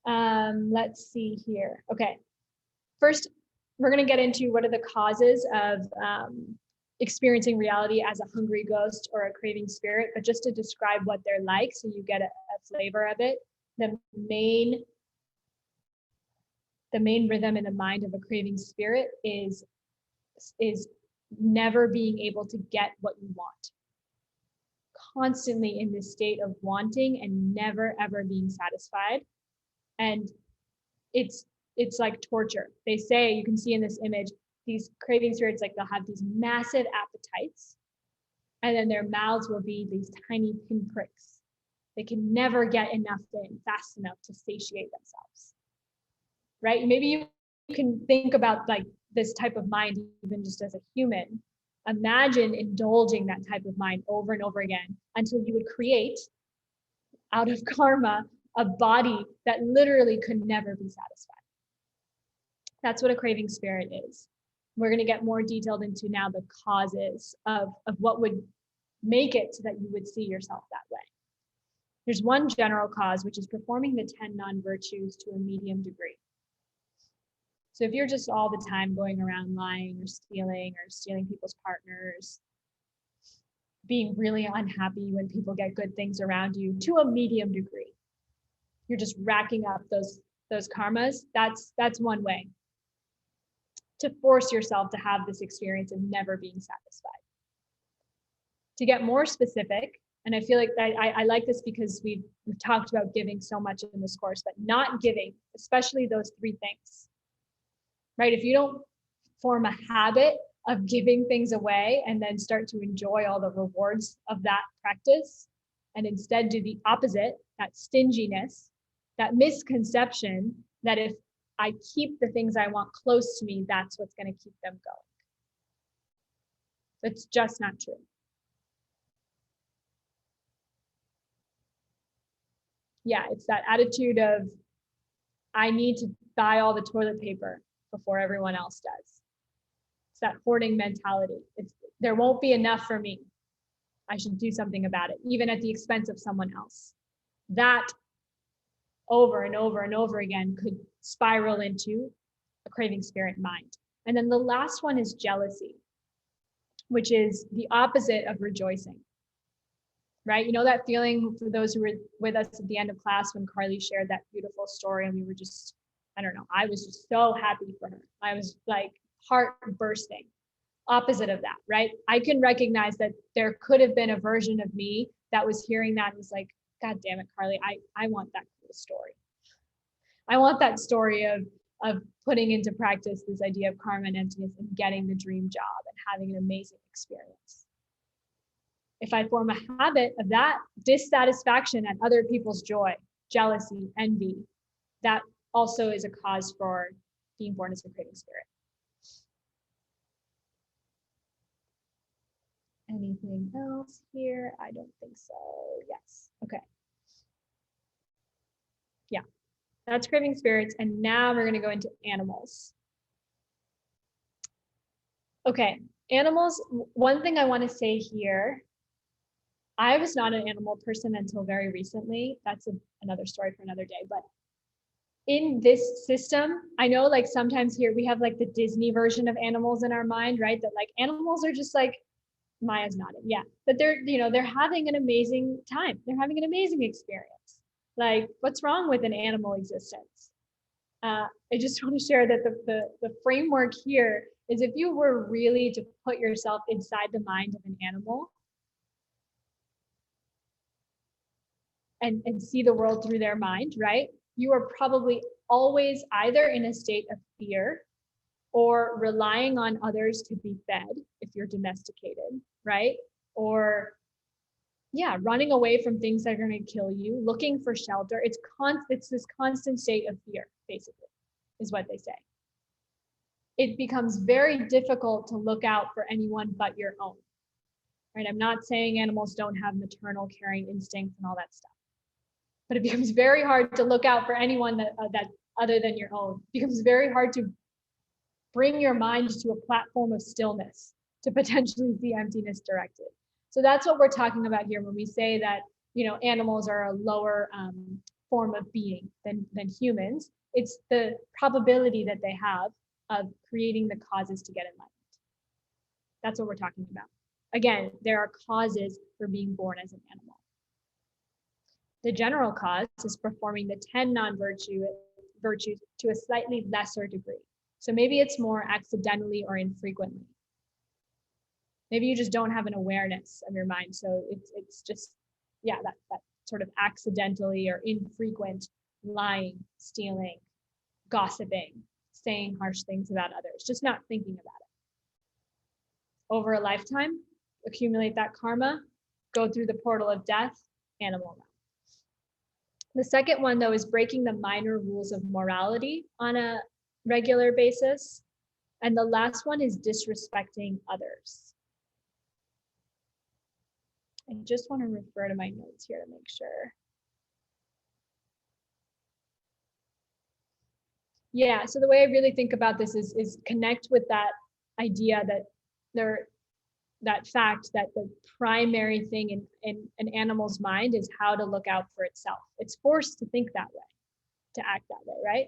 Let's see here. Okay, first, we're going to get into what are the causes of experiencing reality as a hungry ghost or a craving spirit, but just to describe what they're like so you get a flavor of it. The main rhythm in the mind of a craving spirit is never being able to get what you want. Constantly in this state of wanting and never ever being satisfied. And it's like torture. They say, you can see in this image, these craving spirits, like they'll have these massive appetites, and then their mouths will be these tiny pinpricks. They can never get enough in fast enough to satiate themselves, right? Maybe you can think about like this type of mind even just as a human. Imagine indulging that type of mind over and over again until you would create, out of karma, a body that literally could never be satisfied. That's what a craving spirit is. We're going to get more detailed into now the causes of what would make it so that you would see yourself that way. There's one general cause, which is performing the 10 non-virtues to a medium degree. So if you're just all the time going around lying or stealing people's partners, being really unhappy when people get good things around you to a medium degree, you're just racking up those karmas, that's one way to force yourself to have this experience of never being satisfied. To get more specific, and I feel like I like this because we've talked about giving so much in this course, but not giving, especially those three things, right? If you don't form a habit of giving things away and then start to enjoy all the rewards of that practice, and instead do the opposite, that stinginess, that misconception that if I keep the things I want close to me, that's what's going to keep them going. It's just not true. Yeah, it's that attitude of, I need to buy all the toilet paper before everyone else does. It's that hoarding mentality. there won't be enough for me. I should do something about it, even at the expense of someone else. That over and over and over again could spiral into a craving spirit mind. And then the last one is jealousy, which is the opposite of rejoicing, right? You know that feeling, for those who were with us at the end of class when Carly shared that beautiful story and we were just, I don't know, I was just so happy for her. I was like heart bursting. Opposite of that, right? I can recognize that there could have been a version of me that was hearing that and was like, God damn it, Carly, I want that cool story. I want that story of putting into practice this idea of karma and emptiness and getting the dream job and having an amazing experience. If I form a habit of that dissatisfaction at other people's joy, jealousy, envy, that also is a cause for being born as a craving spirit. Anything else here? I don't think so. Yes. Okay. Yeah, that's craving spirits. And now we're going to go into animals. Okay, animals. One thing I want to say here, I was not an animal person until very recently. That's another story for another day. But in this system, I know like sometimes here we have like the Disney version of animals in our mind, right? That like animals are just like, Maya's nodding. Yeah, but they're having an amazing time. They're having an amazing experience. Like, what's wrong with an animal existence? I just want to share that the framework here is if you were really to put yourself inside the mind of an animal and see the world through their mind, right? You are probably always either in a state of fear or relying on others to be fed if you're domesticated, right? Or yeah, running away from things that are going to kill you, looking for shelter. It's this constant state of fear, basically, is what they say. It becomes very difficult to look out for anyone but your own, right? I'm not saying animals don't have maternal caring instincts and all that stuff, but it becomes very hard to look out for anyone that other than your own. It becomes very hard to bring your mind to a platform of stillness to potentially see emptiness directed. So that's what we're talking about here when we say that, you know, animals are a lower form of being than humans. It's the probability that they have of creating the causes to get enlightened. That's what we're talking about. Again, there are causes for being born as an animal. The general cause is performing the 10 non-virtues to a slightly lesser degree. So maybe it's more accidentally or infrequently. Maybe you just don't have an awareness of your mind. So it's just, yeah, that sort of accidentally or infrequent lying, stealing, gossiping, saying harsh things about others, just not thinking about it. Over a lifetime, accumulate that karma, go through the portal of death, animal realm. The second one, though, is breaking the minor rules of morality on a regular basis. And the last one is disrespecting others. I just want to refer to my notes here to make sure. Yeah, so the way I really think about this is connect with that idea that that fact that the primary thing in an animal's mind is how to look out for itself. It's forced to think that way, to act that way, right?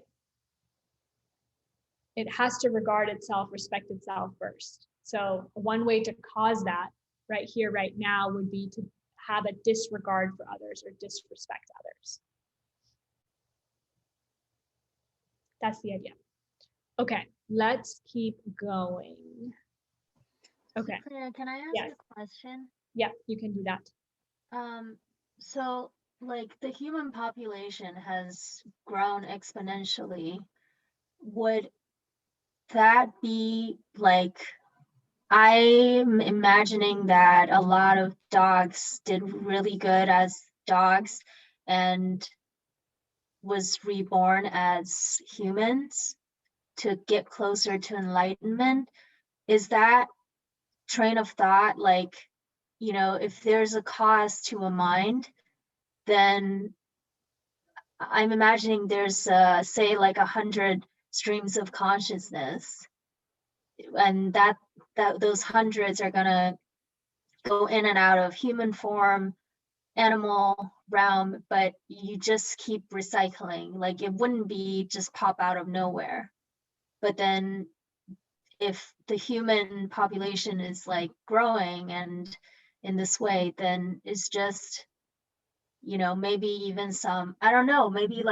It has to regard itself, respect itself first. So one way to cause that right here, right now, would be to have a disregard for others or disrespect others. That's the idea. Okay, let's keep going. Okay. Can I ask Yes. a question? Yeah, you can do that. So like the human population has grown exponentially. Would that be like, I'm imagining that a lot of dogs did really good as dogs and was reborn as humans to get closer to enlightenment. Is that train of thought like, you know, if there's a cause to a mind, then I'm imagining there's say like 100 streams of consciousness, and that those hundreds are gonna go in and out of human form, animal realm, but you just keep recycling. Like it wouldn't be just pop out of nowhere. But then if the human population is like growing and in this way, then it's just, you know, maybe even some, I don't know, maybe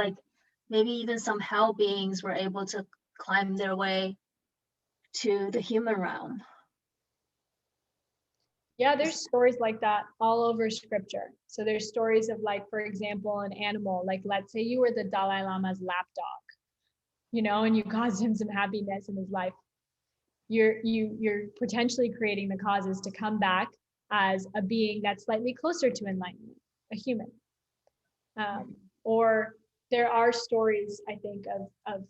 even some hell beings were able to climb their way to the human realm. Yeah, there's stories like that all over scripture. So there's stories of, like, for example, an animal, like let's say you were the Dalai Lama's lap dog, you know, and you caused him some happiness in his life. You're potentially creating the causes to come back as a being that's slightly closer to enlightenment, a human. Or there are stories, I think, of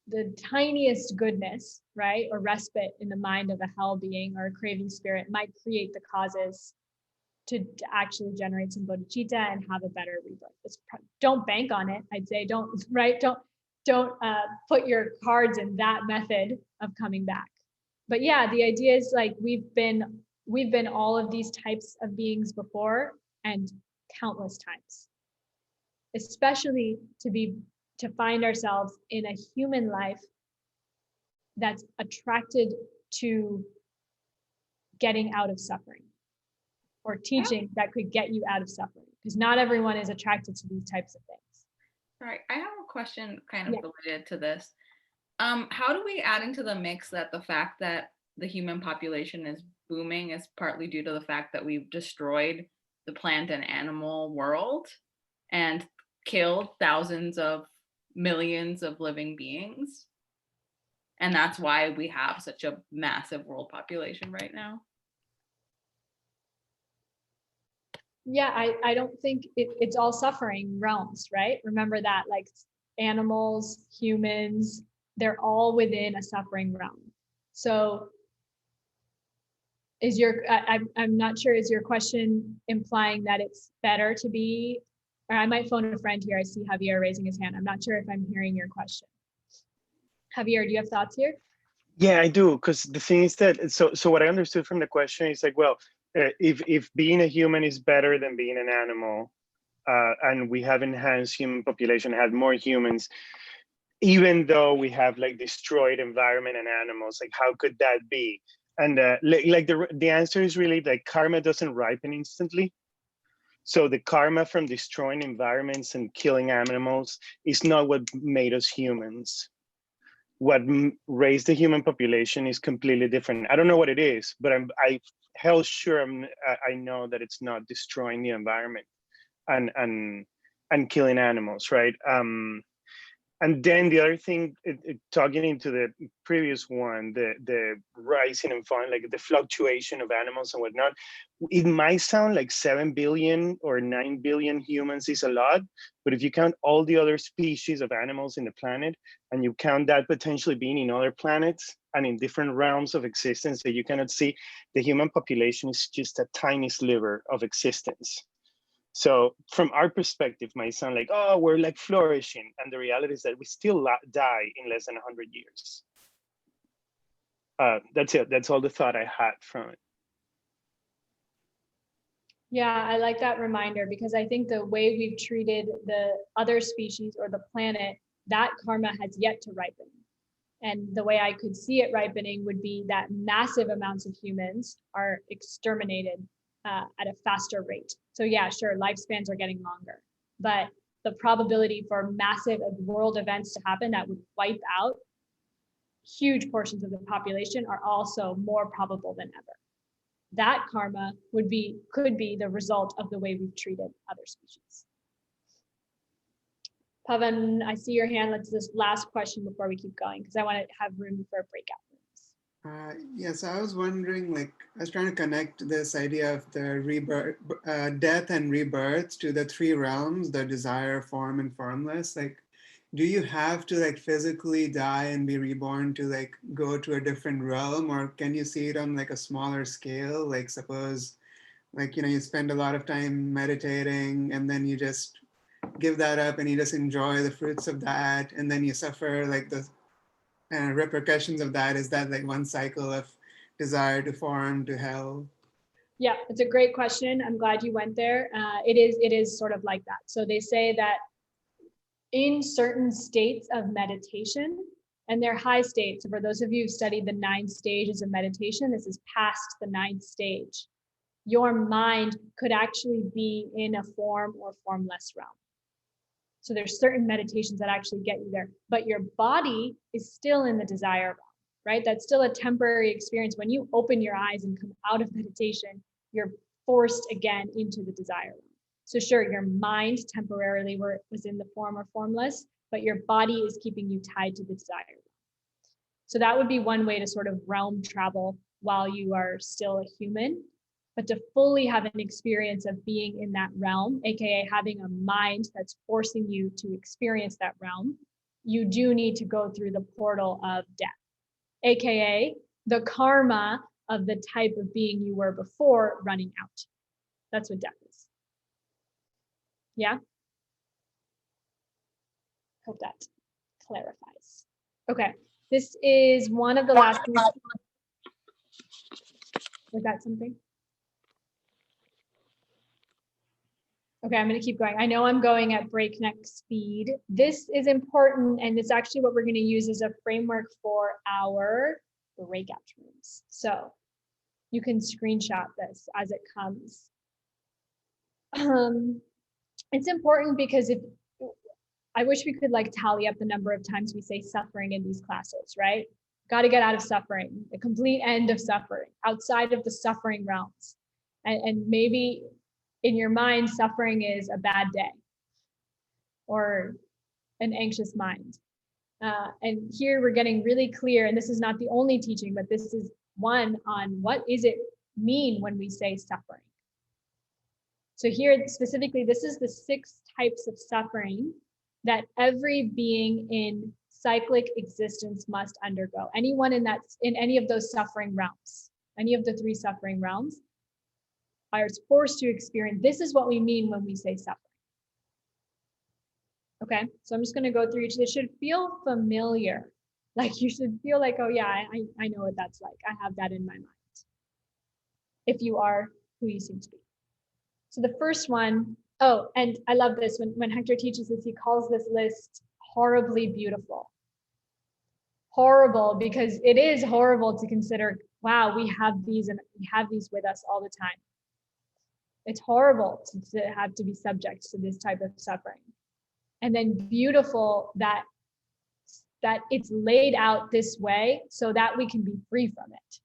the tiniest goodness, right, or respite in the mind of a hell being or a craving spirit might create the causes to actually generate some bodhicitta and have a better rebirth. Don't bank on it. I'd say don't put your cards in that method of coming back. But yeah, the idea is like we've been all of these types of beings before, and countless times, especially to find ourselves in a human life that's attracted to getting out of suffering, or teaching that could get you out of suffering, because not everyone is attracted to these types of things. Right. I have a question kind of related to this. How do we add into the mix that the fact that the human population is booming is partly due to the fact that we've destroyed the plant and animal world and killed thousands of millions of living beings? And that's why we have such a massive world population right now. Yeah, I don't think it's all suffering realms, right? Remember that, like, animals, humans, they're all within a suffering realm. So I'm not sure, is your question implying that it's better to be, or I might phone a friend here. I see Javier raising his hand. I'm not sure if I'm hearing your question. Javier, do you have thoughts here? Yeah, I do, because the thing is that, so what I understood from the question is like, well, if being a human is better than being an animal, and we have enhanced human population, had more humans, even though we have like destroyed environment and animals, like how could that be? And the answer is really like karma doesn't ripen instantly. So the karma from destroying environments and killing animals is not what made us humans. What raised the human population is completely different. I don't know what it is, but I hell sure I know that it's not destroying the environment and killing animals, right? And then the other thing, talking into the previous one, the rising and falling, like the fluctuation of animals and whatnot, it might sound like 7 billion or 9 billion humans is a lot, but if you count all the other species of animals in the planet, and you count that potentially being in other planets and in different realms of existence that you cannot see, the human population is just a tiny sliver of existence. So from our perspective, might sound like, oh, we're like flourishing. And the reality is that we still die in less than 100 years. That's it. That's all the thought I had from it. Yeah, I like that reminder, because I think the way we've treated the other species or the planet, that karma has yet to ripen. And the way I could see it ripening would be that massive amounts of humans are exterminated at a faster rate. So yeah, sure, lifespans are getting longer, but the probability for massive world events to happen that would wipe out huge portions of the population are also more probable than ever. That karma could be the result of the way we've treated other species. Pavan, I see your hand. Let's this last question before we keep going, because I want to have room for a breakout. Yes, I was wondering, like, I was trying to connect this idea of the rebirth, death and rebirth to the three realms, the desire, form, and formless. Like, do you have to like physically die and be reborn to like go to a different realm, or can you see it on like a smaller scale? Like, suppose, like, you know, you spend a lot of time meditating and then you just give that up and you just enjoy the fruits of that, and then you suffer like the repercussions of that? Is that like one cycle of desire to form to hell? Yeah, it's a great question. I'm glad you went there. It is sort of like that. So they say that in certain states of meditation, and they're high states. For those of you who've studied the 9 stages of meditation, this is past the 9th stage. Your mind could actually be in a form or formless realm. So there's certain meditations that actually get you there, but your body is still in the desire realm, right? That's still a temporary experience. When you open your eyes and come out of meditation, you're forced again into the desire realm. So sure, your mind temporarily was in the form or formless, but your body is keeping you tied to the desire. So that would be one way to sort of realm travel while you are still a human. But to fully have an experience of being in that realm, AKA having a mind that's forcing you to experience that realm, you do need to go through the portal of death, AKA the karma of the type of being you were before running out. That's what death is. Yeah? Hope that clarifies. Okay, this is one of the last things. Was that something? Okay, I'm going to keep going. I know I'm going at breakneck speed. This is important, and it's actually what we're going to use as a framework for our breakout rooms. So you can screenshot this as it comes. It's important because I wish we could like tally up the number of times we say suffering in these classes, right? Got to get out of suffering, the complete end of suffering, outside of the suffering realms. And maybe in your mind, suffering is a bad day or an anxious mind. And here we're getting really clear, and this is not the only teaching, but this is one on what is it mean when we say suffering. So here specifically, this is the 6 types of suffering that every being in cyclic existence must undergo. Anyone in any of those suffering realms, any of the 3 suffering realms, are forced to experience. This is what we mean when we say suffering. Okay, so I'm just going to go through each. This should feel familiar. Like you should feel like, oh yeah, I know what that's like. I have that in my mind. If you are who you seem to be. So the first one, oh, and I love this. When Hector teaches this, he calls this list horribly beautiful. Horrible, because it is horrible to consider, wow, we have these and we have these with us all the time. It's horrible to have to be subject to this type of suffering. And then beautiful that it's laid out this way so that we can be free from it.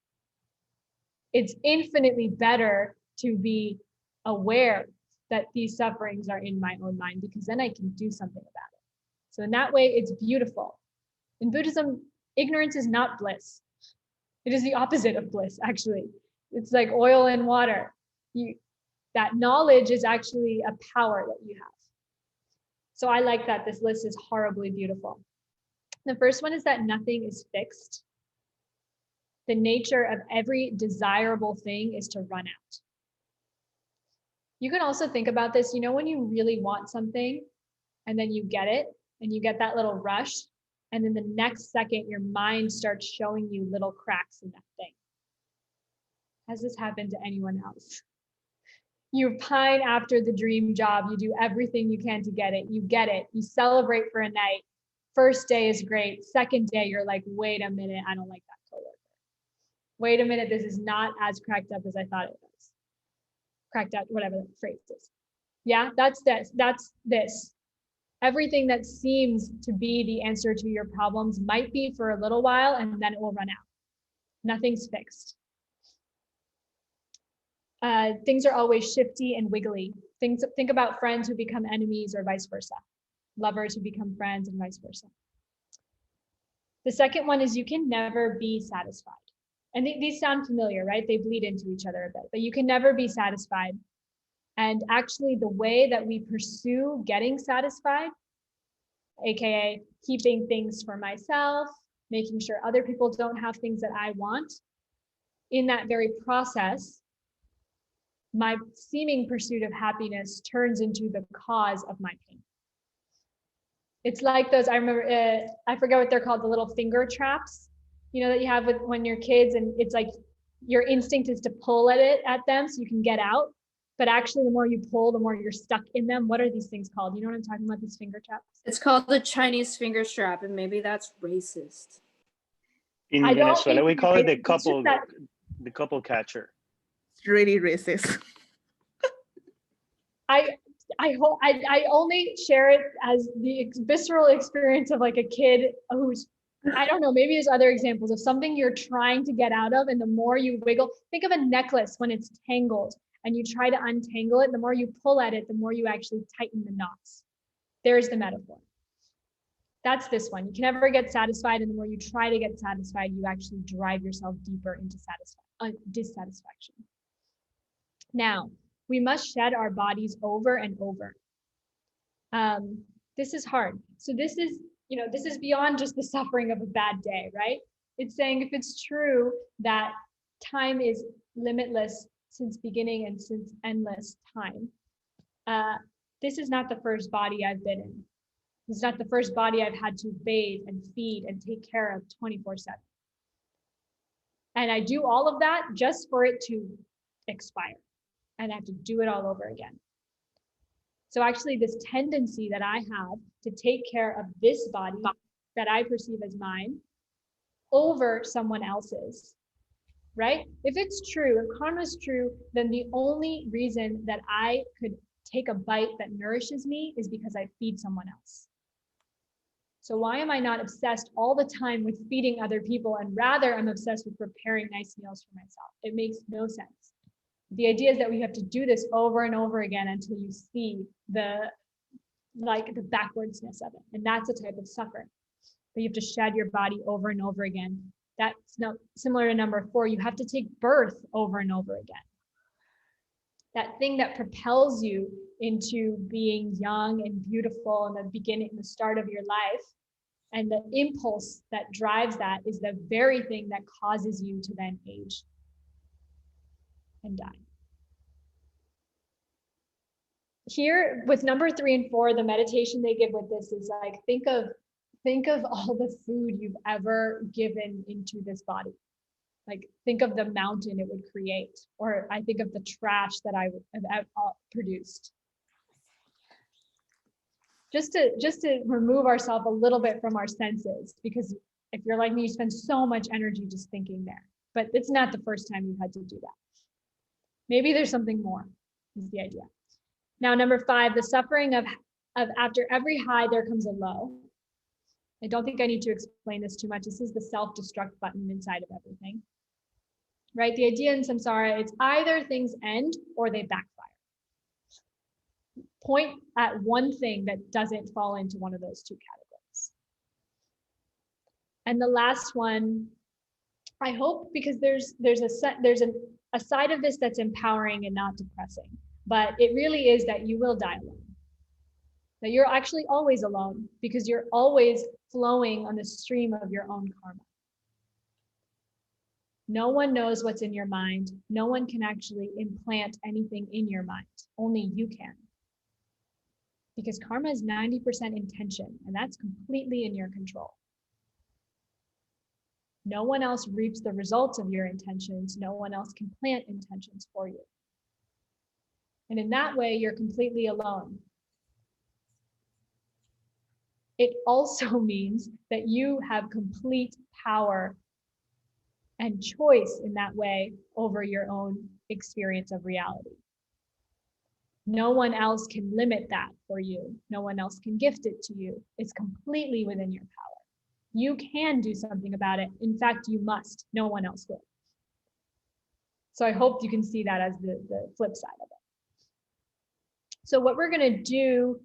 It's infinitely better to be aware that these sufferings are in my own mind, because then I can do something about it. So in that way, it's beautiful. In Buddhism, ignorance is not bliss. It is the opposite of bliss, actually. It's like oil and water. That knowledge is actually a power that you have. So I like that this list is horribly beautiful. The first one is that nothing is fixed. The nature of every desirable thing is to run out. You can also think about this, when you really want something and then you get it and you get that little rush, and then the next second your mind starts showing you little cracks in that thing. Has this happened to anyone else? You pine after the dream job, you do everything you can to get it, you celebrate for a night. First day is great. Second day, you're like, wait a minute, I don't like that coworker. Wait a minute, this is not as cracked up as I thought it was. Cracked up, whatever the phrase is. Yeah, that's this. Everything that seems to be the answer to your problems might be for a little while, and then it will run out. Nothing's fixed. Things are always shifty and wiggly. Think about friends who become enemies or vice versa. Lovers who become friends and vice versa. The second one is you can never be satisfied. And these sound familiar, right? They bleed into each other a bit, but you can never be satisfied. And actually the way that we pursue getting satisfied, AKA keeping things for myself, making sure other people don't have things that I want, in that very process, my seeming pursuit of happiness turns into the cause of my pain. It's like those, I remember, I forget what they're called, the little finger traps, you know, that you have with when you're kids, and it's like your instinct is to pull at them so you can get out. But actually, the more you pull, the more you're stuck in them. What are these things called? You know what I'm talking about, these finger traps? It's called the Chinese finger strap, and maybe that's racist. In I don't Venezuela, think we call it it's just that- the couple catcher. It's really racist. I hope I only share it as the visceral experience of like a kid who's, I don't know, maybe there's other examples of something you're trying to get out of, and the more you wiggle, think of a necklace when it's tangled and you try to untangle it, the more you pull at it, the more you actually tighten the knots. There's the metaphor. That's this one. You can never get satisfied, and the more you try to get satisfied, you actually drive yourself deeper into dissatisfaction. Now, we must shed our bodies over and over. This is hard. So this is, you know, this is beyond just the suffering of a bad day, right? It's saying if it's true that time is limitless since beginning and since endless time, this is not the first body I've been in. This is not the first body I've had to bathe and feed and take care of 24/7. And I do all of that just for it to expire. And I have to do it all over again. So actually, this tendency that I have to take care of this body that I perceive as mine over someone else's, right? If it's true, if karma is true, then the only reason that I could take a bite that nourishes me is because I feed someone else. So why am I not obsessed all the time with feeding other people, and rather I'm obsessed with preparing nice meals for myself? It makes no sense. The idea is that we have to do this over and over again until you see the backwardsness of it. And that's a type of suffering. But you have to shed your body over and over again. That's not similar to number 4. You have to take birth over and over again. That thing that propels you into being young and beautiful in the beginning, the start of your life, and the impulse that drives that is the very thing that causes you to then age and die. Here with number 3 and 4, the meditation they give with this is like, think of all the food you've ever given into this body. Like, think of the mountain it would create, or I think of the trash that I have produced. Just to remove ourselves a little bit from our senses, because if you're like me, you spend so much energy just thinking there. But it's not the first time you've had to do that. Maybe there's something more, is the idea. Now, number 5, the suffering of after every high, there comes a low. I don't think I need to explain this too much. This is the self-destruct button inside of everything, right? The idea in samsara, it's either things end or they backfire. Point at one thing that doesn't fall into one of those 2 categories. And the last one, I hope, because there's a side of this that's empowering and not depressing, but it really is that you will die alone. That you're actually always alone, because you're always flowing on the stream of your own karma. No one knows what's in your mind. No one can actually implant anything in your mind. Only you can. Because karma is 90% intention, and that's completely in your control. No one else reaps the results of your intentions. No one else can plant intentions for you. And in that way, you're completely alone. It also means that you have complete power and choice in that way over your own experience of reality. No one else can limit that for you. No one else can gift it to you. It's completely within your power. You can do something about it. In fact, you must. No one else will. So I hope you can see that as the flip side of it. So what we're going to do,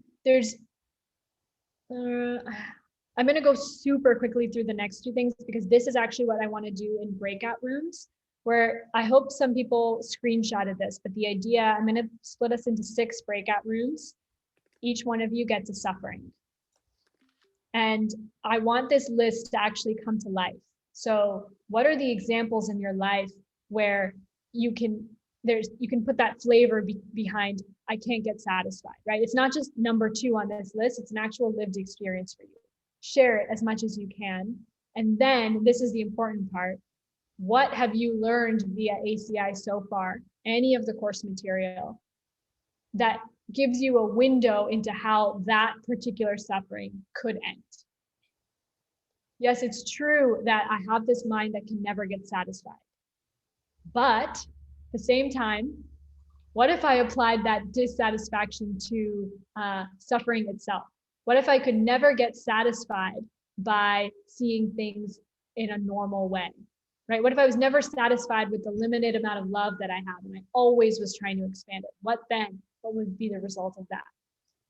I'm going to go super quickly through the next 2 things, because this is actually what I want to do in breakout rooms, where I hope some people screenshotted this, but the idea, I'm going to split us into 6 breakout rooms. Each one of you gets a suffering. And I want this list to actually come to life. So what are the examples in your life where you can put that flavor behind I can't get satisfied, right? It's not just number 2 on this list, it's an actual lived experience for you. Share it as much as you can. And then this is the important part. What have you learned via ACI so far? Any of the course material that gives you a window into how that particular suffering could end. Yes, it's true that I have this mind that can never get satisfied. But at the same time, what if I applied that dissatisfaction to suffering itself? What if I could never get satisfied by seeing things in a normal way, right? What if I was never satisfied with the limited amount of love that I have and I always was trying to expand it? What then? What would be the result of that,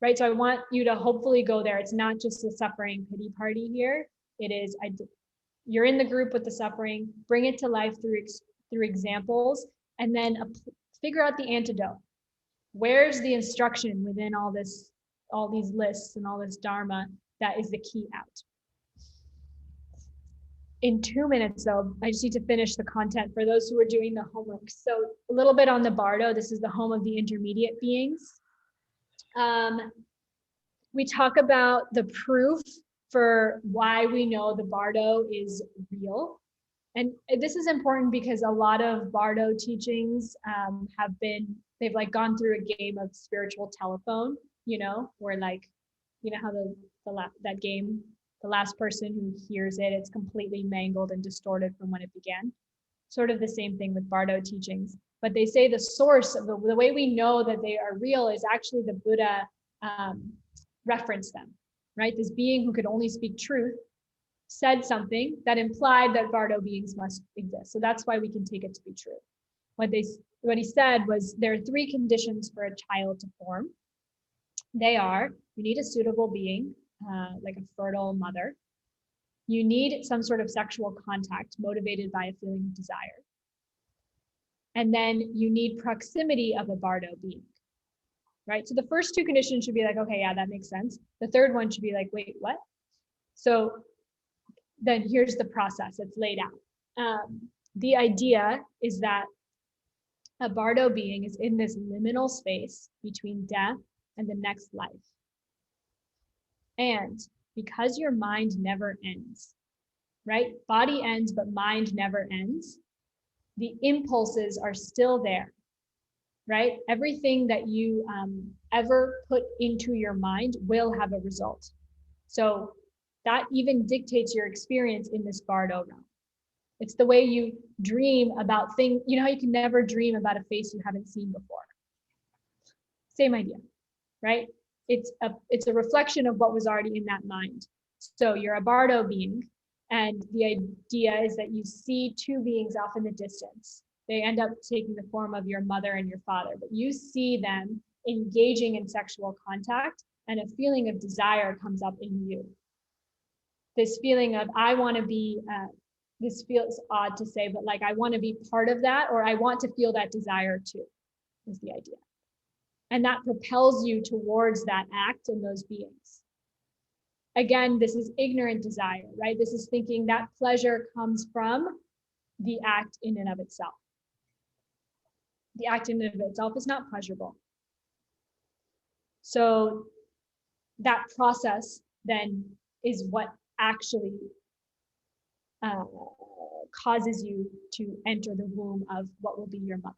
right? So I want you to hopefully go there. It's not just a suffering pity party here. It is, you're in the group with the suffering, bring it to life through examples, and then figure out the antidote. Where's the instruction within all these lists and all this dharma that is the key out? In 2 minutes though, I just need to finish the content for those who are doing the homework. So a little bit on the Bardo. This is the home of the intermediate beings. We talk about the proof for why we know the Bardo is real. And this is important because a lot of Bardo teachings they've like gone through a game of spiritual telephone, where like, how that game, the last person who hears it, it's completely mangled and distorted from when it began. Sort of the same thing with Bardo teachings. But they say the source of the way we know that they are real is actually the Buddha referenced them, right? This being who could only speak truth said something that implied that Bardo beings must exist. So that's why we can take it to be true. What he said was there are 3 conditions for a child to form. They are, you need a suitable being, like a fertile mother. You need some sort of sexual contact motivated by a feeling of desire. And then you need proximity of a Bardo being, right? So the first 2 conditions should be like, okay, yeah, that makes sense. The third one should be like, wait, what? So then here's the process. It's laid out. The idea is that a Bardo being is in this liminal space between death and the next life. And because your mind never ends, right? Body ends, but mind never ends. The impulses are still there, right? Everything that you ever put into your mind will have a result. So that even dictates your experience in this Bardo realm. It's the way you dream about things. You know how you can never dream about a face you haven't seen before? Same idea, right? It's a reflection of what was already in that mind. So you're a Bardo being, and the idea is that you see 2 beings off in the distance. They end up taking the form of your mother and your father, but you see them engaging in sexual contact, and a feeling of desire comes up in you. This feeling of, I want to be, this feels odd to say, but like, I want to be part of that, or I want to feel that desire too, is the idea. And that propels you towards that act and those beings. Again, this is ignorant desire, right? This is thinking that pleasure comes from the act in and of itself. The act in and of itself is not pleasurable. So that process then is what actually causes you to enter the womb of what will be your mother.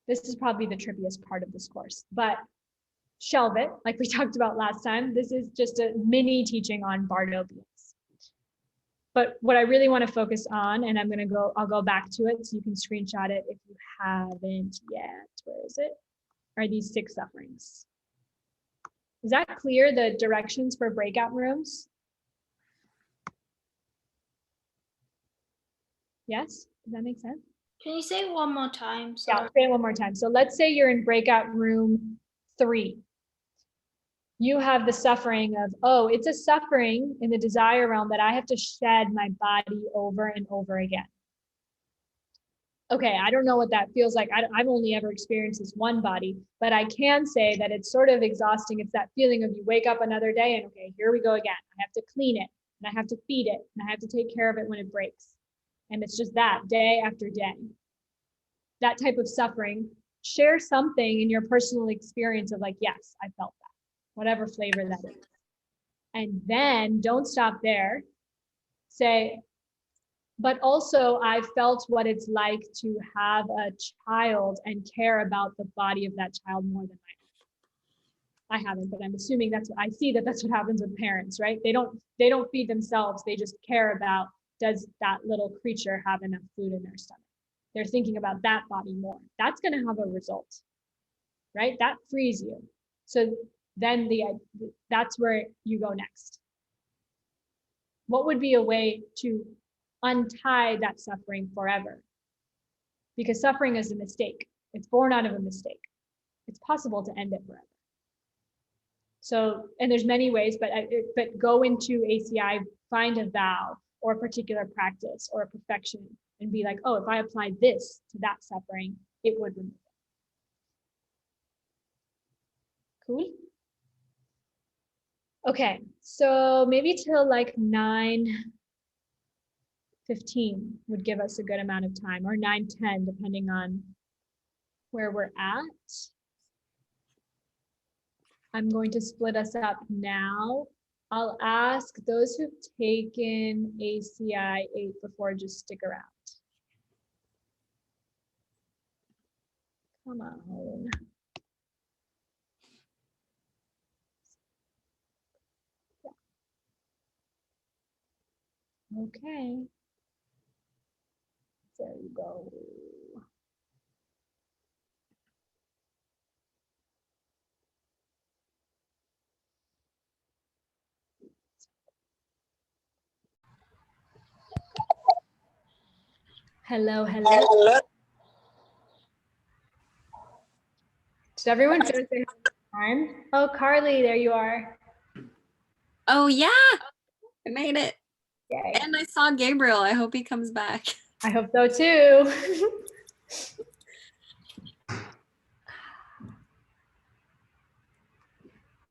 This is probably the trippiest part of this course, but shelve it, like we talked about last time. This is just a mini teaching on Bardo beings. But what I really want to focus on, and I'll go back to it so you can screenshot it if you haven't yet. Where is it? Are these 6 sufferings? Is that clear, the directions for breakout rooms? Yes, does that make sense? Can you say it one more time? Yeah, I'll say it one more time. So let's say you're in breakout room 3. You have the suffering of, oh, it's a suffering in the desire realm that I have to shed my body over and over again. Okay, I don't know what that feels like. I've only ever experienced this one body, but I can say that it's sort of exhausting. It's that feeling of you wake up another day and okay, here we go again. I have to clean it and I have to feed it and I have to take care of it when it breaks. And it's just that day after day. That type of suffering. Share something in your personal experience of like, yes, I felt that, whatever flavor that is. And then don't stop there. Say, but also I felt what it's like to have a child and care about the body of that child more than I haven't, but I'm assuming that's what I see, that that's what happens with parents, right? They don't feed themselves. They just care about, does that little creature have enough food in their stomach? They're thinking about that body more. That's going to have a result, right? That frees you. So then that's where you go next. What would be a way to untie that suffering forever? Because suffering is a mistake. It's born out of a mistake. It's possible to end it forever. So, and there's many ways, but go into ACI, find a vow or a particular practice or a perfection and be like, oh, if I apply this to that suffering, it would remove it. Cool. Okay, so maybe till like 9:15 would give us a good amount of time, or 9:10, depending on where we're at. I'm going to split us up now. I'll ask those who've taken ACI 8 before, just stick around. Come on. Yeah. Okay. There you go. Hello, hello. Did everyone finish their time? Oh, Carly, there you are. Oh yeah, I made it. Yay. And I saw Gabriel. I hope he comes back. I hope so too. I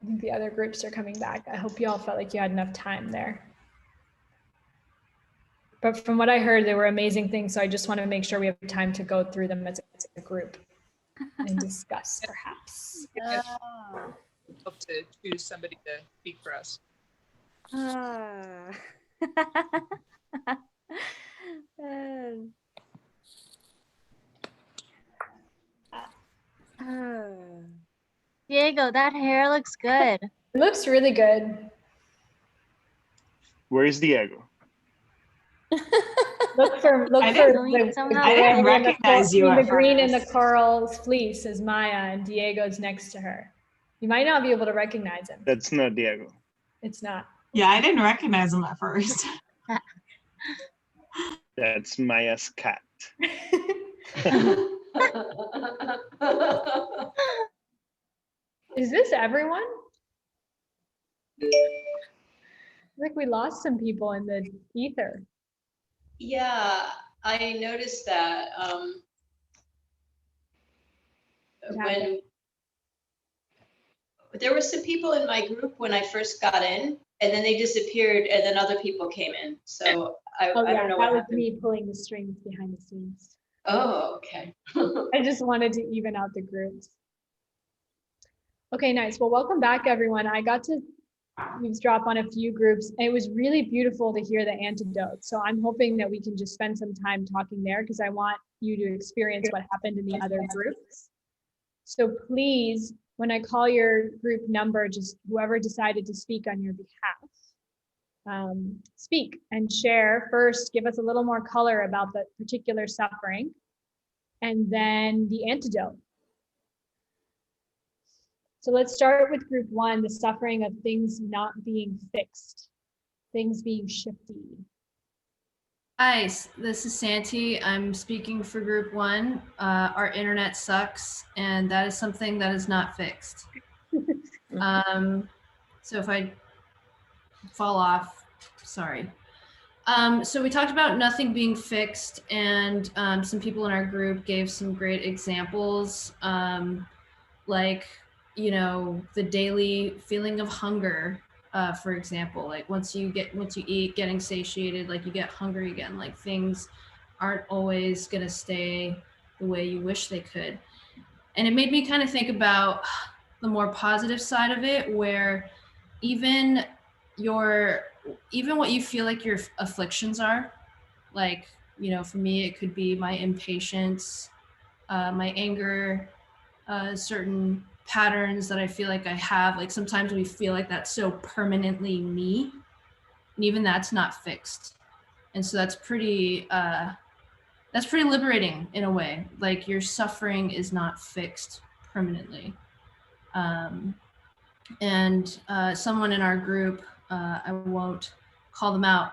think the other groups are coming back. I hope you all felt like you had enough time there. But from what I heard, they were amazing things. So I just want to make sure we have time to go through them as a group and discuss, perhaps. Hope to choose somebody to speak for us. Diego, that hair looks good. It looks really good. Where is Diego? Look for I didn't recognize you the at green and the first. coral fleece is Maya, and Diego's next to her. You might not be able to recognize him. That's not Diego. It's not. Yeah, I didn't recognize him at first. That's Maya's cat. Is this everyone? I think we lost some people in the ether. Yeah, I noticed that when there were some people in my group when I first got in, and then they disappeared, and then other people came in. So I don't know what that was happened. me pulling the strings behind the scenes. Oh, okay. I just wanted to even out the groups. Okay, nice. Well, welcome back, everyone. I got to eavesdrop on a few groups. And it was really beautiful to hear the antidote. So I'm hoping that we can just spend some time talking there because I want you to experience what happened in the other groups. So please, when I call your group number, just whoever decided to speak on your behalf, speak and share. First, give us a little more color about the particular suffering, and then the antidote. So let's start with group one, the suffering of things not being fixed, things being shifty. Hi, this is Santi. I'm speaking for group one. Our internet sucks, and that is something that is not fixed. So if I fall off, sorry. So we talked about nothing being fixed, and some people in our group gave some great examples, like, you know, the daily feeling of hunger, For example, like once you eat, getting satiated, like you get hungry again, like things aren't always gonna stay the way you wish they could. And it made me kind of think about the more positive side of it, where even what you feel like your afflictions are, like, you know, for me, it could be my impatience, my anger, certain patterns that I feel like I have. Like sometimes we feel like that's so permanently me, and even that's not fixed. And so that's pretty liberating in a way. Like your suffering is not fixed permanently. And someone in our group, I won't call them out,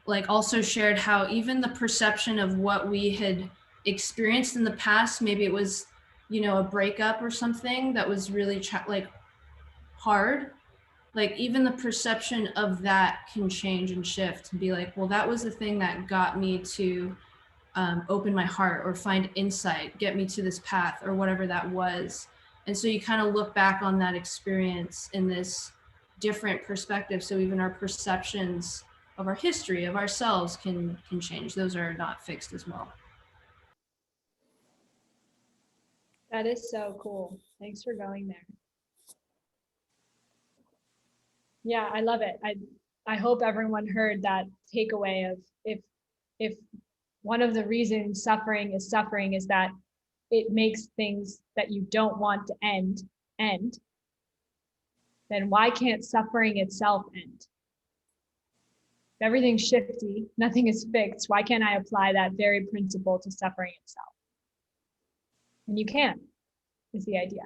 like also shared how even the perception of what we had experienced in the past, maybe it was, you know, a breakup or something that was really like hard, like even the perception of that can change and shift and be like, well, that was the thing that got me to open my heart or find insight, get me to this path or whatever that was. And so you kind of look back on that experience in this different perspective. So even our perceptions of our history, of ourselves can change. Those are not fixed as well. That is so cool. Thanks for going there. Yeah, I love it. I hope everyone heard that takeaway of if one of the reasons suffering is that it makes things that you don't want to end, then why can't suffering itself end? If everything's shifty, nothing is fixed, why can't I apply that very principle to suffering itself? And you can, is the idea.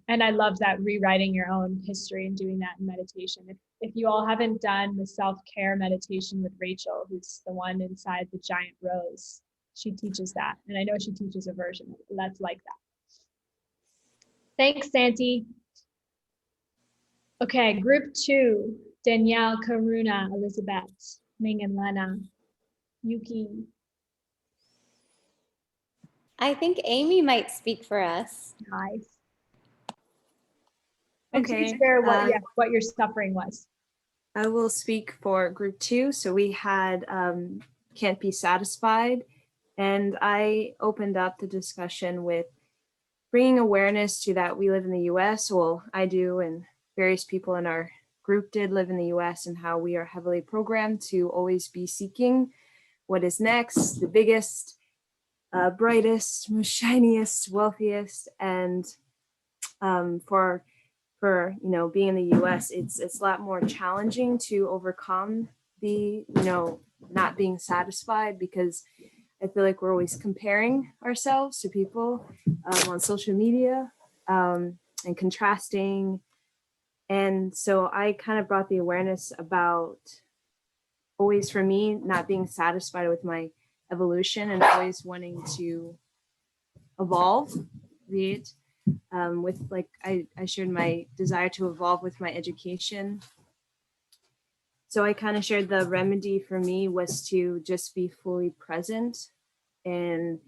And I love that rewriting your own history and doing that in meditation. If you all haven't done the self-care meditation with Rachel, who's the one inside the giant rose, she teaches that. And I know she teaches a version that's like that. Thanks, Santi. Okay, group 2, Danielle, Karuna, Elizabeth, Ming and Lena, Yuki. I think Amy might speak for us. Nice. And Okay. please share what your suffering was. I will speak for group 2. So we had can't be satisfied. And I opened up the discussion with bringing awareness to that we live in the US. Well, I do, and various people in our group did live in the US, and how we are heavily programmed to always be seeking what is next, the biggest, brightest, most shiniest, wealthiest. And for you know, being in the US, it's a lot more challenging to overcome the, you know, not being satisfied, because I feel like we're always comparing ourselves to people on social media and contrasting. And so I kind of brought the awareness about always, for me, not being satisfied with my evolution and always wanting to evolve, read. With like I shared my desire to evolve with my education. So I kind of shared the remedy for me was to just be fully present and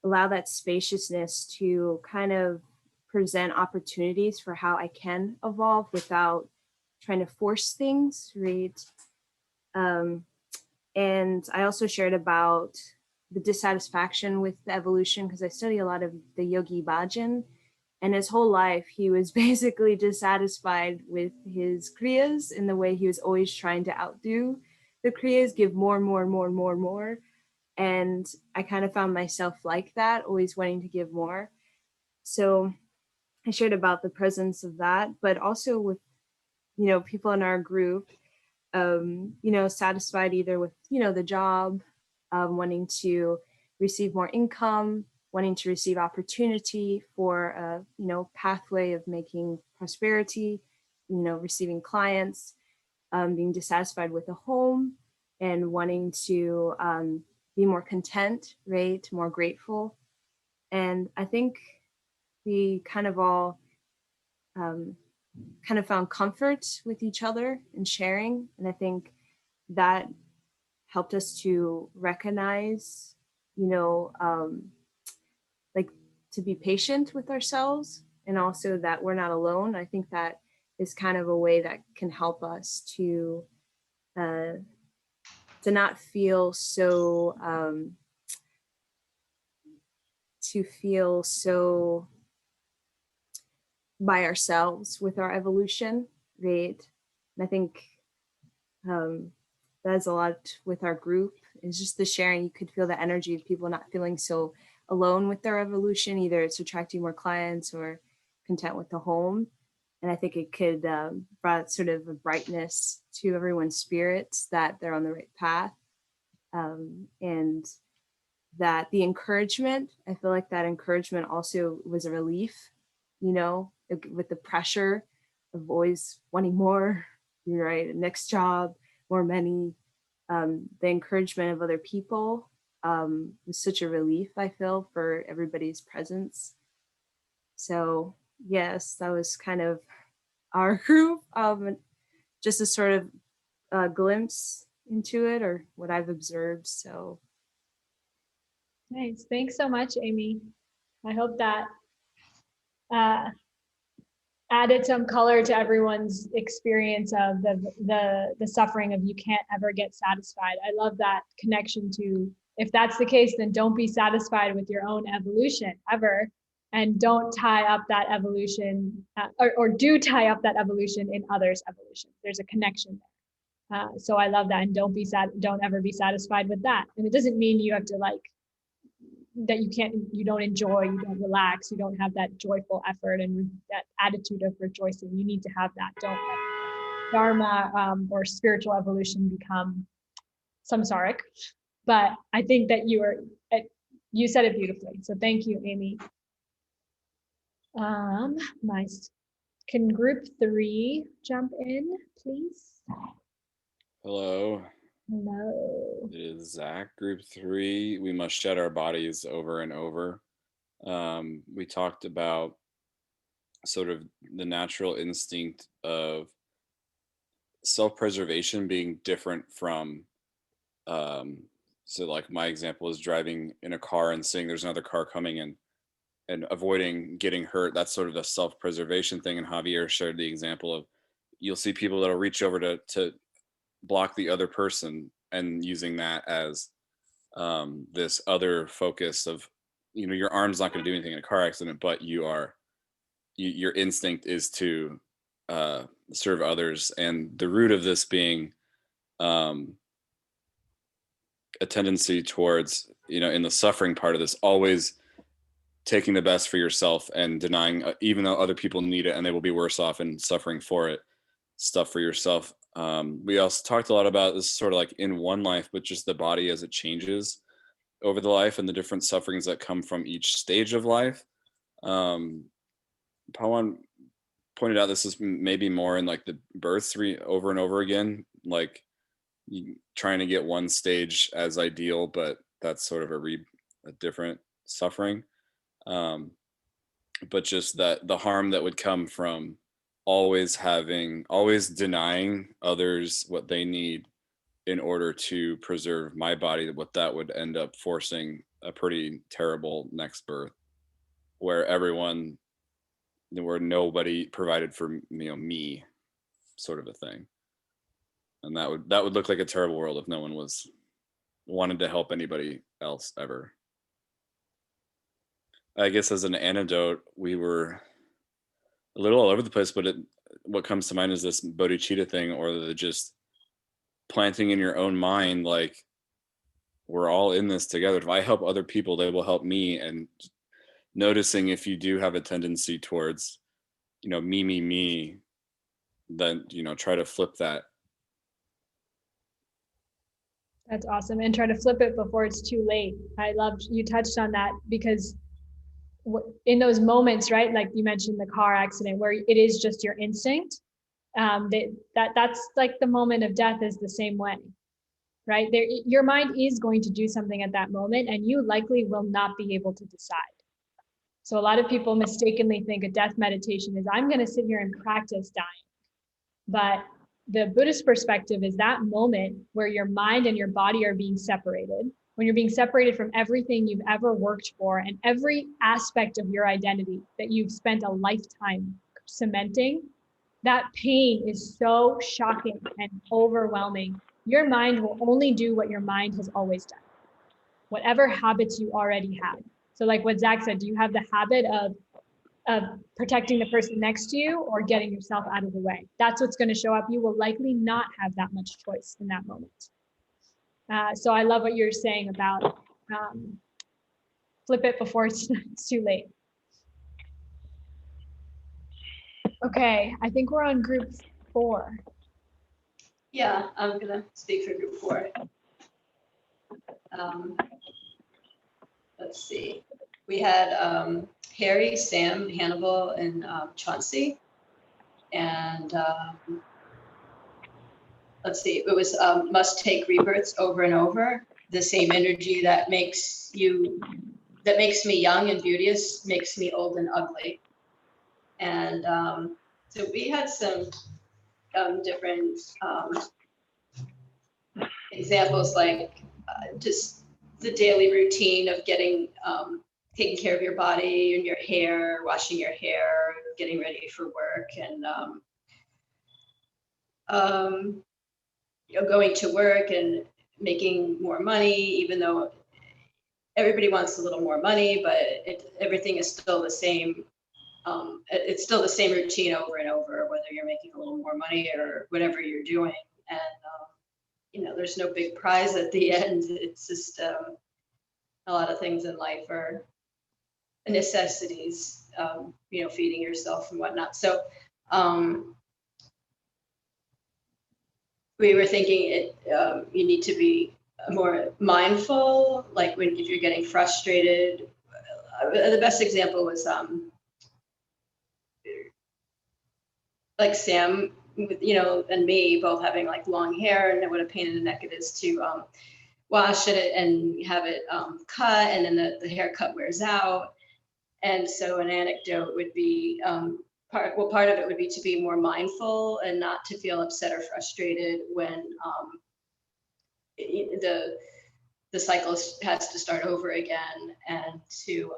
allow that spaciousness to kind of present opportunities for how I can evolve without trying to force things, right? And I also shared about the dissatisfaction with the evolution, because I study a lot of the Yogi Bhajan. And his whole life, he was basically dissatisfied with his kriyas in the way he was always trying to outdo the kriyas, give more. And I kind of found myself like that, always wanting to give more. So I shared about the presence of that, but also with, you know, people in our group, you know, satisfied either with, you know, the job, wanting to receive more income, wanting to receive opportunity for a, you know, pathway of making prosperity, you know, receiving clients, being dissatisfied with a home and wanting to be more content, right? More grateful. And I think we kind of all kind of found comfort with each other and sharing. And I think that helped us to recognize, you know, like to be patient with ourselves, and also that we're not alone. I think that is kind of a way that can help us to not feel so by ourselves with our evolution, right? And I think that's a lot with our group. It's just the sharing. You could feel the energy of people not feeling so alone with their evolution. Either it's attracting more clients or content with the home. And I think it could brought sort of a brightness to everyone's spirits that they're on the right path. And that the encouragement, I feel like that encouragement also was a relief, you know, with the pressure of always wanting more, right? Next job, more money. The encouragement of other people was such a relief, I feel, for everybody's presence. So yes, that was kind of our group, just a sort of glimpse into it, or what I've observed. So nice. Thanks so much, Amy. I hope that added some color to everyone's experience of the suffering of you can't ever get satisfied. I love that connection to, if that's the case, then don't be satisfied with your own evolution ever, and don't tie up that evolution or do tie up that evolution in others' evolution. There's a connection there. So I love that, and don't ever be satisfied with that. And it doesn't mean you have to that you don't enjoy, you don't relax, you don't have that joyful effort and that attitude of rejoicing. You need to have that. Don't let dharma or spiritual evolution become samsaric. But I think that you said it beautifully. So thank you, Amy. Nice. Can group 3 jump in, please? Hello. Hello. It is Zach, group 3. We must shed our bodies over and over. We talked about sort of the natural instinct of self-preservation being different from, so like my example is driving in a car and seeing there's another car coming in and avoiding getting hurt. That's sort of the self-preservation thing. And Javier shared the example of, you'll see people that'll reach over to block the other person, and using that as this other focus of, you know, your arm's not going to do anything in a car accident, but your instinct is to serve others. And the root of this being a tendency towards, you know, in the suffering part of this, always taking the best for yourself and denying, even though other people need it and they will be worse off and suffering for it, stuff for yourself. We also talked a lot about this sort of like in one life, but just the body as it changes over the life and the different sufferings that come from each stage of life. Pawan pointed out this is maybe more in like the births over and over again, like trying to get one stage as ideal, but that's sort of a different suffering. But just that the harm that would come from always denying others what they need in order to preserve my body, what that would end up forcing a pretty terrible next birth, where nobody provided for, you know, me, sort of a thing. And that would look like a terrible world if no one wanted to help anybody else ever. I guess as an anecdote, we were a little all over the place, but what comes to mind is this bodhicitta thing, or the just planting in your own mind, like, we're all in this together. If I help other people, they will help me. And noticing if you do have a tendency towards, you know, me, then, you know, try to flip that. That's awesome. And try to flip it before it's too late. I loved you touched on that, because in those moments, right, like you mentioned the car accident, where it is just your instinct, that's like the moment of death is the same way, right? Your mind is going to do something at that moment, and you likely will not be able to decide. So a lot of people mistakenly think a death meditation is, I'm going to sit here and practice dying. But the Buddhist perspective is that moment where your mind and your body are being separated, when you're being separated from everything you've ever worked for and every aspect of your identity that you've spent a lifetime cementing, that pain is so shocking and overwhelming. Your mind will only do what your mind has always done, whatever habits you already had. So like what Zach said, do you have the habit of protecting the person next to you or getting yourself out of the way? That's what's going to show up. You will likely not have that much choice in that moment. So I love what you're saying about flip it before it's too late. Okay, I think we're on group 4. Yeah, I'm gonna speak for group 4. Let's see. We had Harry, Sam, Hannibal, and Chauncey. And let's see, it was must take rebirths over and over. The same energy that makes me young and beauteous makes me old and ugly. And so we had some different examples, like just the daily routine of getting taking care of your body and your hair, washing your hair, getting ready for work, and going to work and making more money, even though everybody wants a little more money, but everything is still the same. It's still the same routine over and over, whether you're making a little more money or whatever you're doing. And there's no big prize at the end. It's just a lot of things in life are necessities, feeding yourself and whatnot. So we were thinking you need to be more mindful, like if you're getting frustrated. The best example was like Sam, and me both having like long hair, and what a pain in the neck it is to wash it and have it cut, and then the haircut wears out. And so an anecdote would be part of it would be to be more mindful and not to feel upset or frustrated when the cycle has to start over again, and to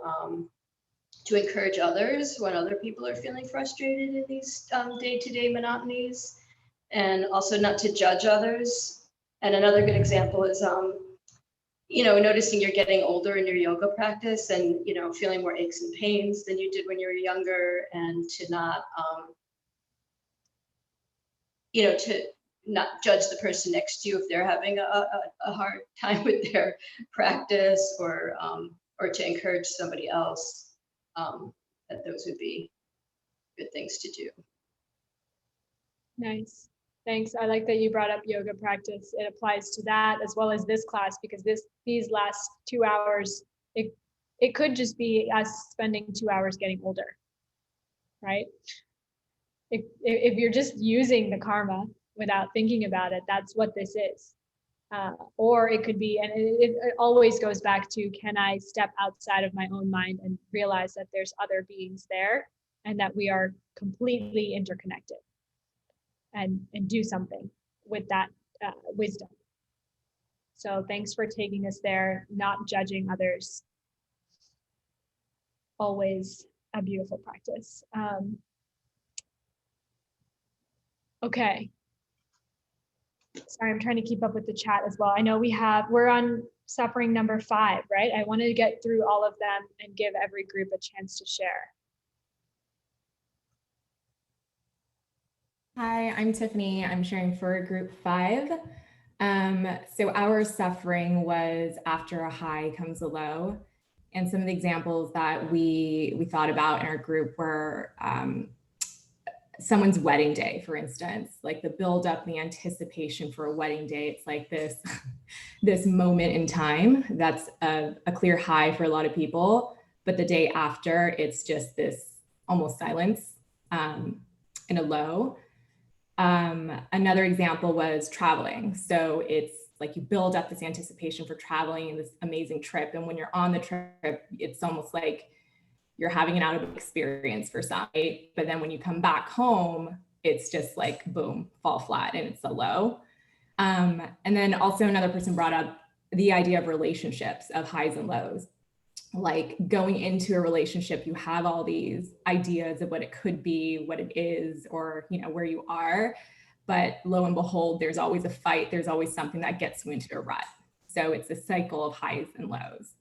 encourage others when other people are feeling frustrated in these day-to-day monotonies, and also not to judge others. And another good example is noticing you're getting older in your yoga practice, and feeling more aches and pains than you did when you were younger, and to not to not judge the person next to you if they're having a hard time with their practice, or to encourage somebody else. That those would be good things to do. Nice. Thanks. I like that you brought up yoga practice. It applies to that as well as this class, because these last 2 hours, it could just be us spending 2 hours getting older, right? If you're just using the karma without thinking about it, that's what this is. Or it could be, and it always goes back to, can I step outside of my own mind and realize that there's other beings there, and that we are completely interconnected, and do something with that wisdom. So thanks for taking us there, not judging others. Always a beautiful practice. Okay. Sorry, I'm trying to keep up with the chat as well. I know we're on suffering number 5, right? I want to get through all of them and give every group a chance to share. Hi, I'm Tiffany. I'm sharing for group 5. So our suffering was after a high comes a low. And some of the examples that we thought about in our group were someone's wedding day, for instance, like the build up, the anticipation for a wedding day. It's like this moment in time that's a clear high for a lot of people, but the day after, it's just this almost silence and a low. Another example was traveling. So it's like you build up this anticipation for traveling and this amazing trip, and when you're on the trip, it's almost like you're having an out of experience for some, right? But then when you come back home, it's just like, boom, fall flat, and it's a low. And then also another person brought up the idea of relationships, of highs and lows. like going into a relationship, you have all these ideas of what it could be, what it is, or, you know, where you are. But lo and behold, there's always a fight. There's always something that gets you into a rut. So it's a cycle of highs and lows.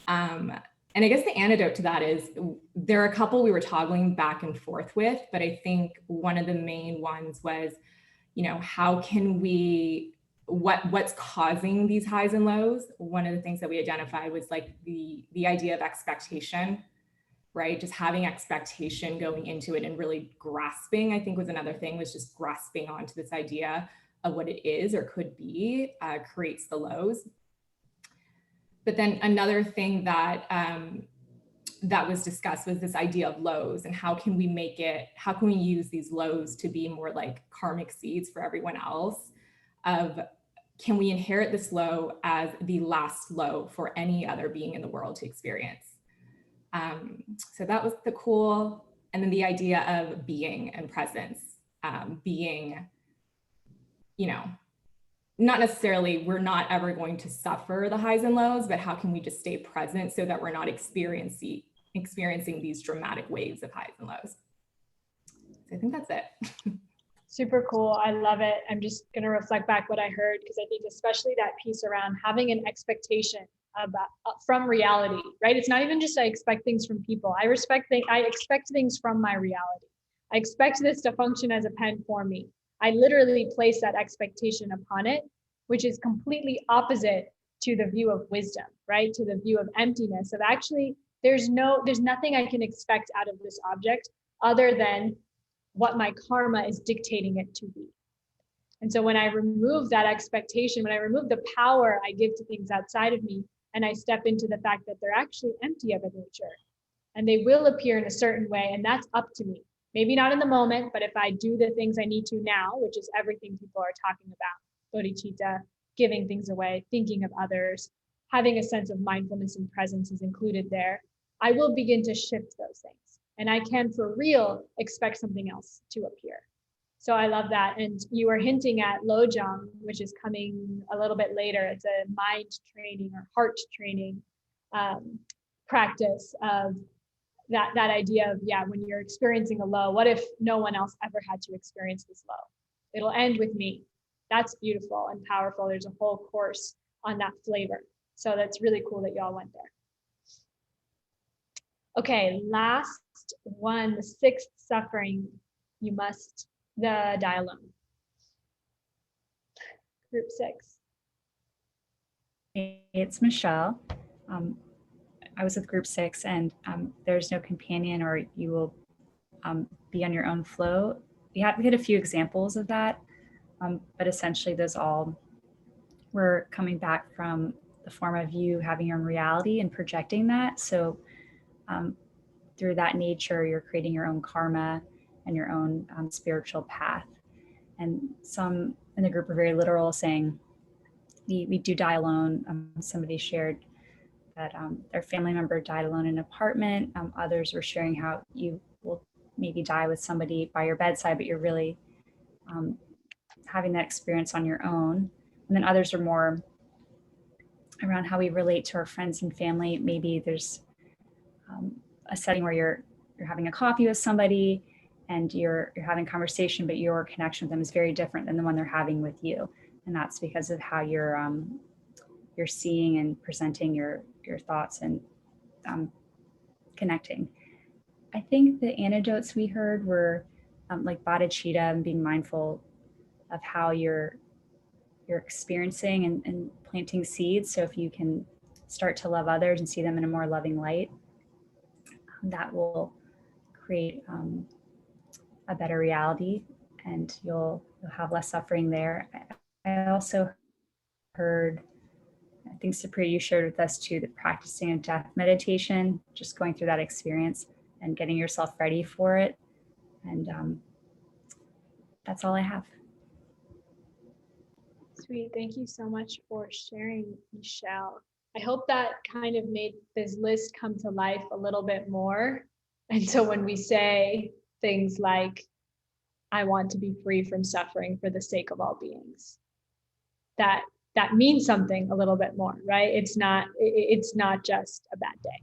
And I guess the antidote to that is there are a couple we were toggling back and forth with, but I think one of the main ones was, you know, how can we, what's causing these highs and lows? One of the things that we identified was like the idea of expectation, right? Just having expectation going into it and really grasping, I think was another thing, was just grasping onto this idea of what it is or could be, creates the lows. But then another thing that that was discussed was this idea of lows, and how can we make it, how can we use these lows to be more like karmic seeds for everyone else? Of, can we inherit this low as the last low for any other being in the world to experience? So that was the cool. And then the idea of being and presence, being, you know, not necessarily, we're not ever going to suffer the highs and lows, but how can we just stay present so that we're not experiencing these dramatic waves of highs and lows? So I think that's it. Super cool. I love it. I'm just going to reflect back what I heard, because I think especially that piece around having an expectation about from reality, right? It's not even just I expect things from people. I expect things from my reality. I expect this to function as a pen for me. I literally place that expectation upon it, which is completely opposite to the view of wisdom, right? To the view of emptiness, of actually, there's nothing I can expect out of this object other than what my karma is dictating it to be. And so when I remove that expectation, when I remove the power I give to things outside of me, and I step into the fact that they're actually empty of a nature, and they will appear in a certain way, and that's up to me. Maybe not in the moment, but if I do the things I need to now, which is everything people are talking about, bodhicitta, giving things away, thinking of others, having a sense of mindfulness and presence is included there, I will begin to shift those things. And I can, for real, expect something else to appear. So I love that. And you were hinting at Lojong, which is coming a little bit later. It's a mind training or heart training practice of that idea of, yeah, when you're experiencing a low, what if no one else ever had to experience this low? It'll end with me. That's beautiful and powerful. There's a whole course on that flavor. So that's really cool that y'all went there. Okay, last one, the sixth suffering, you must die alone. Group 6. It's Michelle. I was with group 6, and there's no companion, or you will be on your own flow. We had a few examples of that, but essentially those all were coming back from the form of you having your own reality and projecting that. So through that nature, you're creating your own karma and your own spiritual path. And some in the group were very literal, saying, we do die alone. Somebody shared that their family member died alone in an apartment. Others were sharing how you will maybe die with somebody by your bedside, but you're really having that experience on your own. And then others are more around how we relate to our friends and family. Maybe there's a setting where you're having a coffee with somebody and you're having a conversation, but your connection with them is very different than the one they're having with you. And that's because of how you're seeing and presenting your thoughts and connecting. I think the antidotes we heard were like bodhicitta and being mindful of how you're experiencing and planting seeds. So if you can start to love others and see them in a more loving light, that will create a better reality, and you'll have less suffering there. I also heard, I think Supriya, you shared with us too, that practicing a death meditation, just going through that experience and getting yourself ready for it. And that's all I have. Sweet. Thank you so much for sharing, Michelle. I hope that kind of made this list come to life a little bit more. And so when we say things like, I want to be free from suffering for the sake of all beings, that that means something a little bit more, right? It's not just a bad day.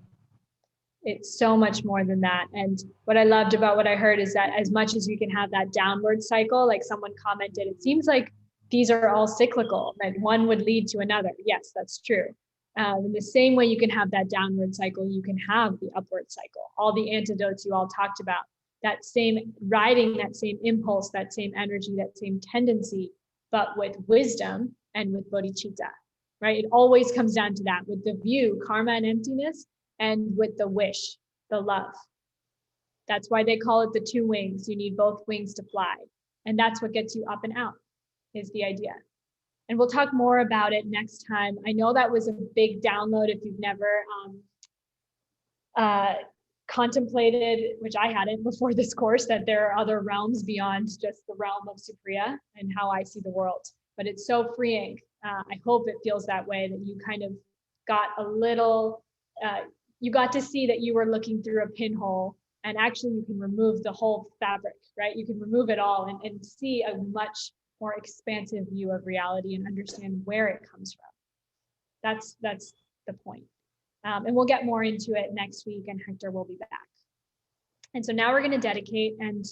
It's so much more than that. And what I loved about what I heard is that as much as you can have that downward cycle, like someone commented, it seems like these are all cyclical, that one would lead to another. Yes, that's true. In the same way you can have that downward cycle, you can have the upward cycle. All the antidotes you all talked about, that same riding, that same impulse, that same energy, that same tendency, but with wisdom and with bodhicitta, right? It always comes down to that, with the view, karma and emptiness, and with the wish, the love. That's why they call it the two wings. You need both wings to fly. And that's what gets you up and out, is the idea. And we'll talk more about it next time. I know that was a big download if you've never contemplated, which I hadn't before this course, that there are other realms beyond just the realm of Supriya and how I see the world. But it's so freeing. I hope it feels that way, that you kind of got a little, you got to see that you were looking through a pinhole, and actually you can remove the whole fabric, right? You can remove it all and see a much more expansive view of reality and understand where it comes from. That's the point. And we'll get more into it next week, and Hector will be back. And so now we're going to dedicate. And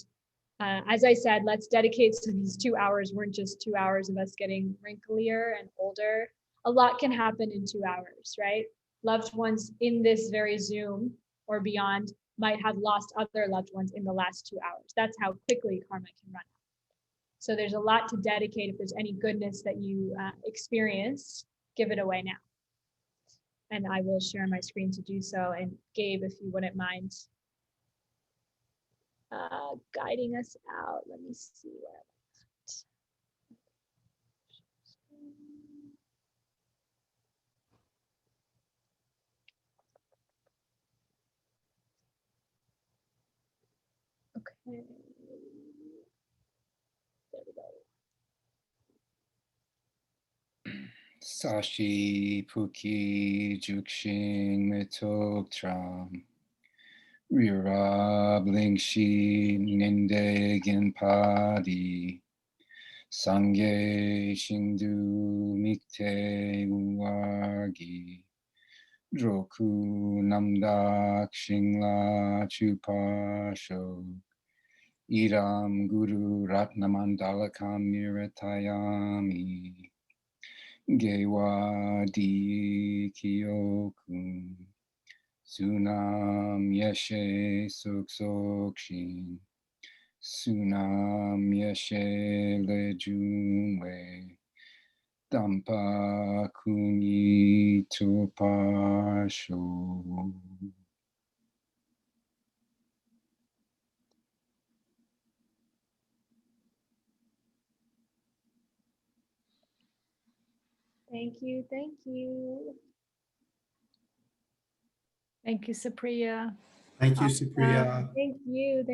as I said, let's dedicate, so these 2 hours weren't just 2 hours of us getting wrinklier and older. A lot can happen in 2 hours, right? Loved ones in this very Zoom or beyond might have lost other loved ones in the last 2 hours. That's how quickly karma can run out. So there's a lot to dedicate. If there's any goodness that you experienced, give it away now. And I will share my screen to do so. And Gabe, if you wouldn't mind guiding us out. Let me see where I'm at. Okay. There we go. Sashi Puki Jukshin Mitok Tram Rirab Lingshi Ninde Ginpadi Sange Shindu Mikte Uwagi Roku Namdak Shingla Chupasho Iram Guru Ratnamandalakam Niratayami Gewa di Kyokun Sunam Yeshe Suksokshin Sunam Yeshe Lejunwe Dampa Kuni Topasho. Thank you. Thank you. Thank you, Supriya. Thank you, Supriya. Thank you.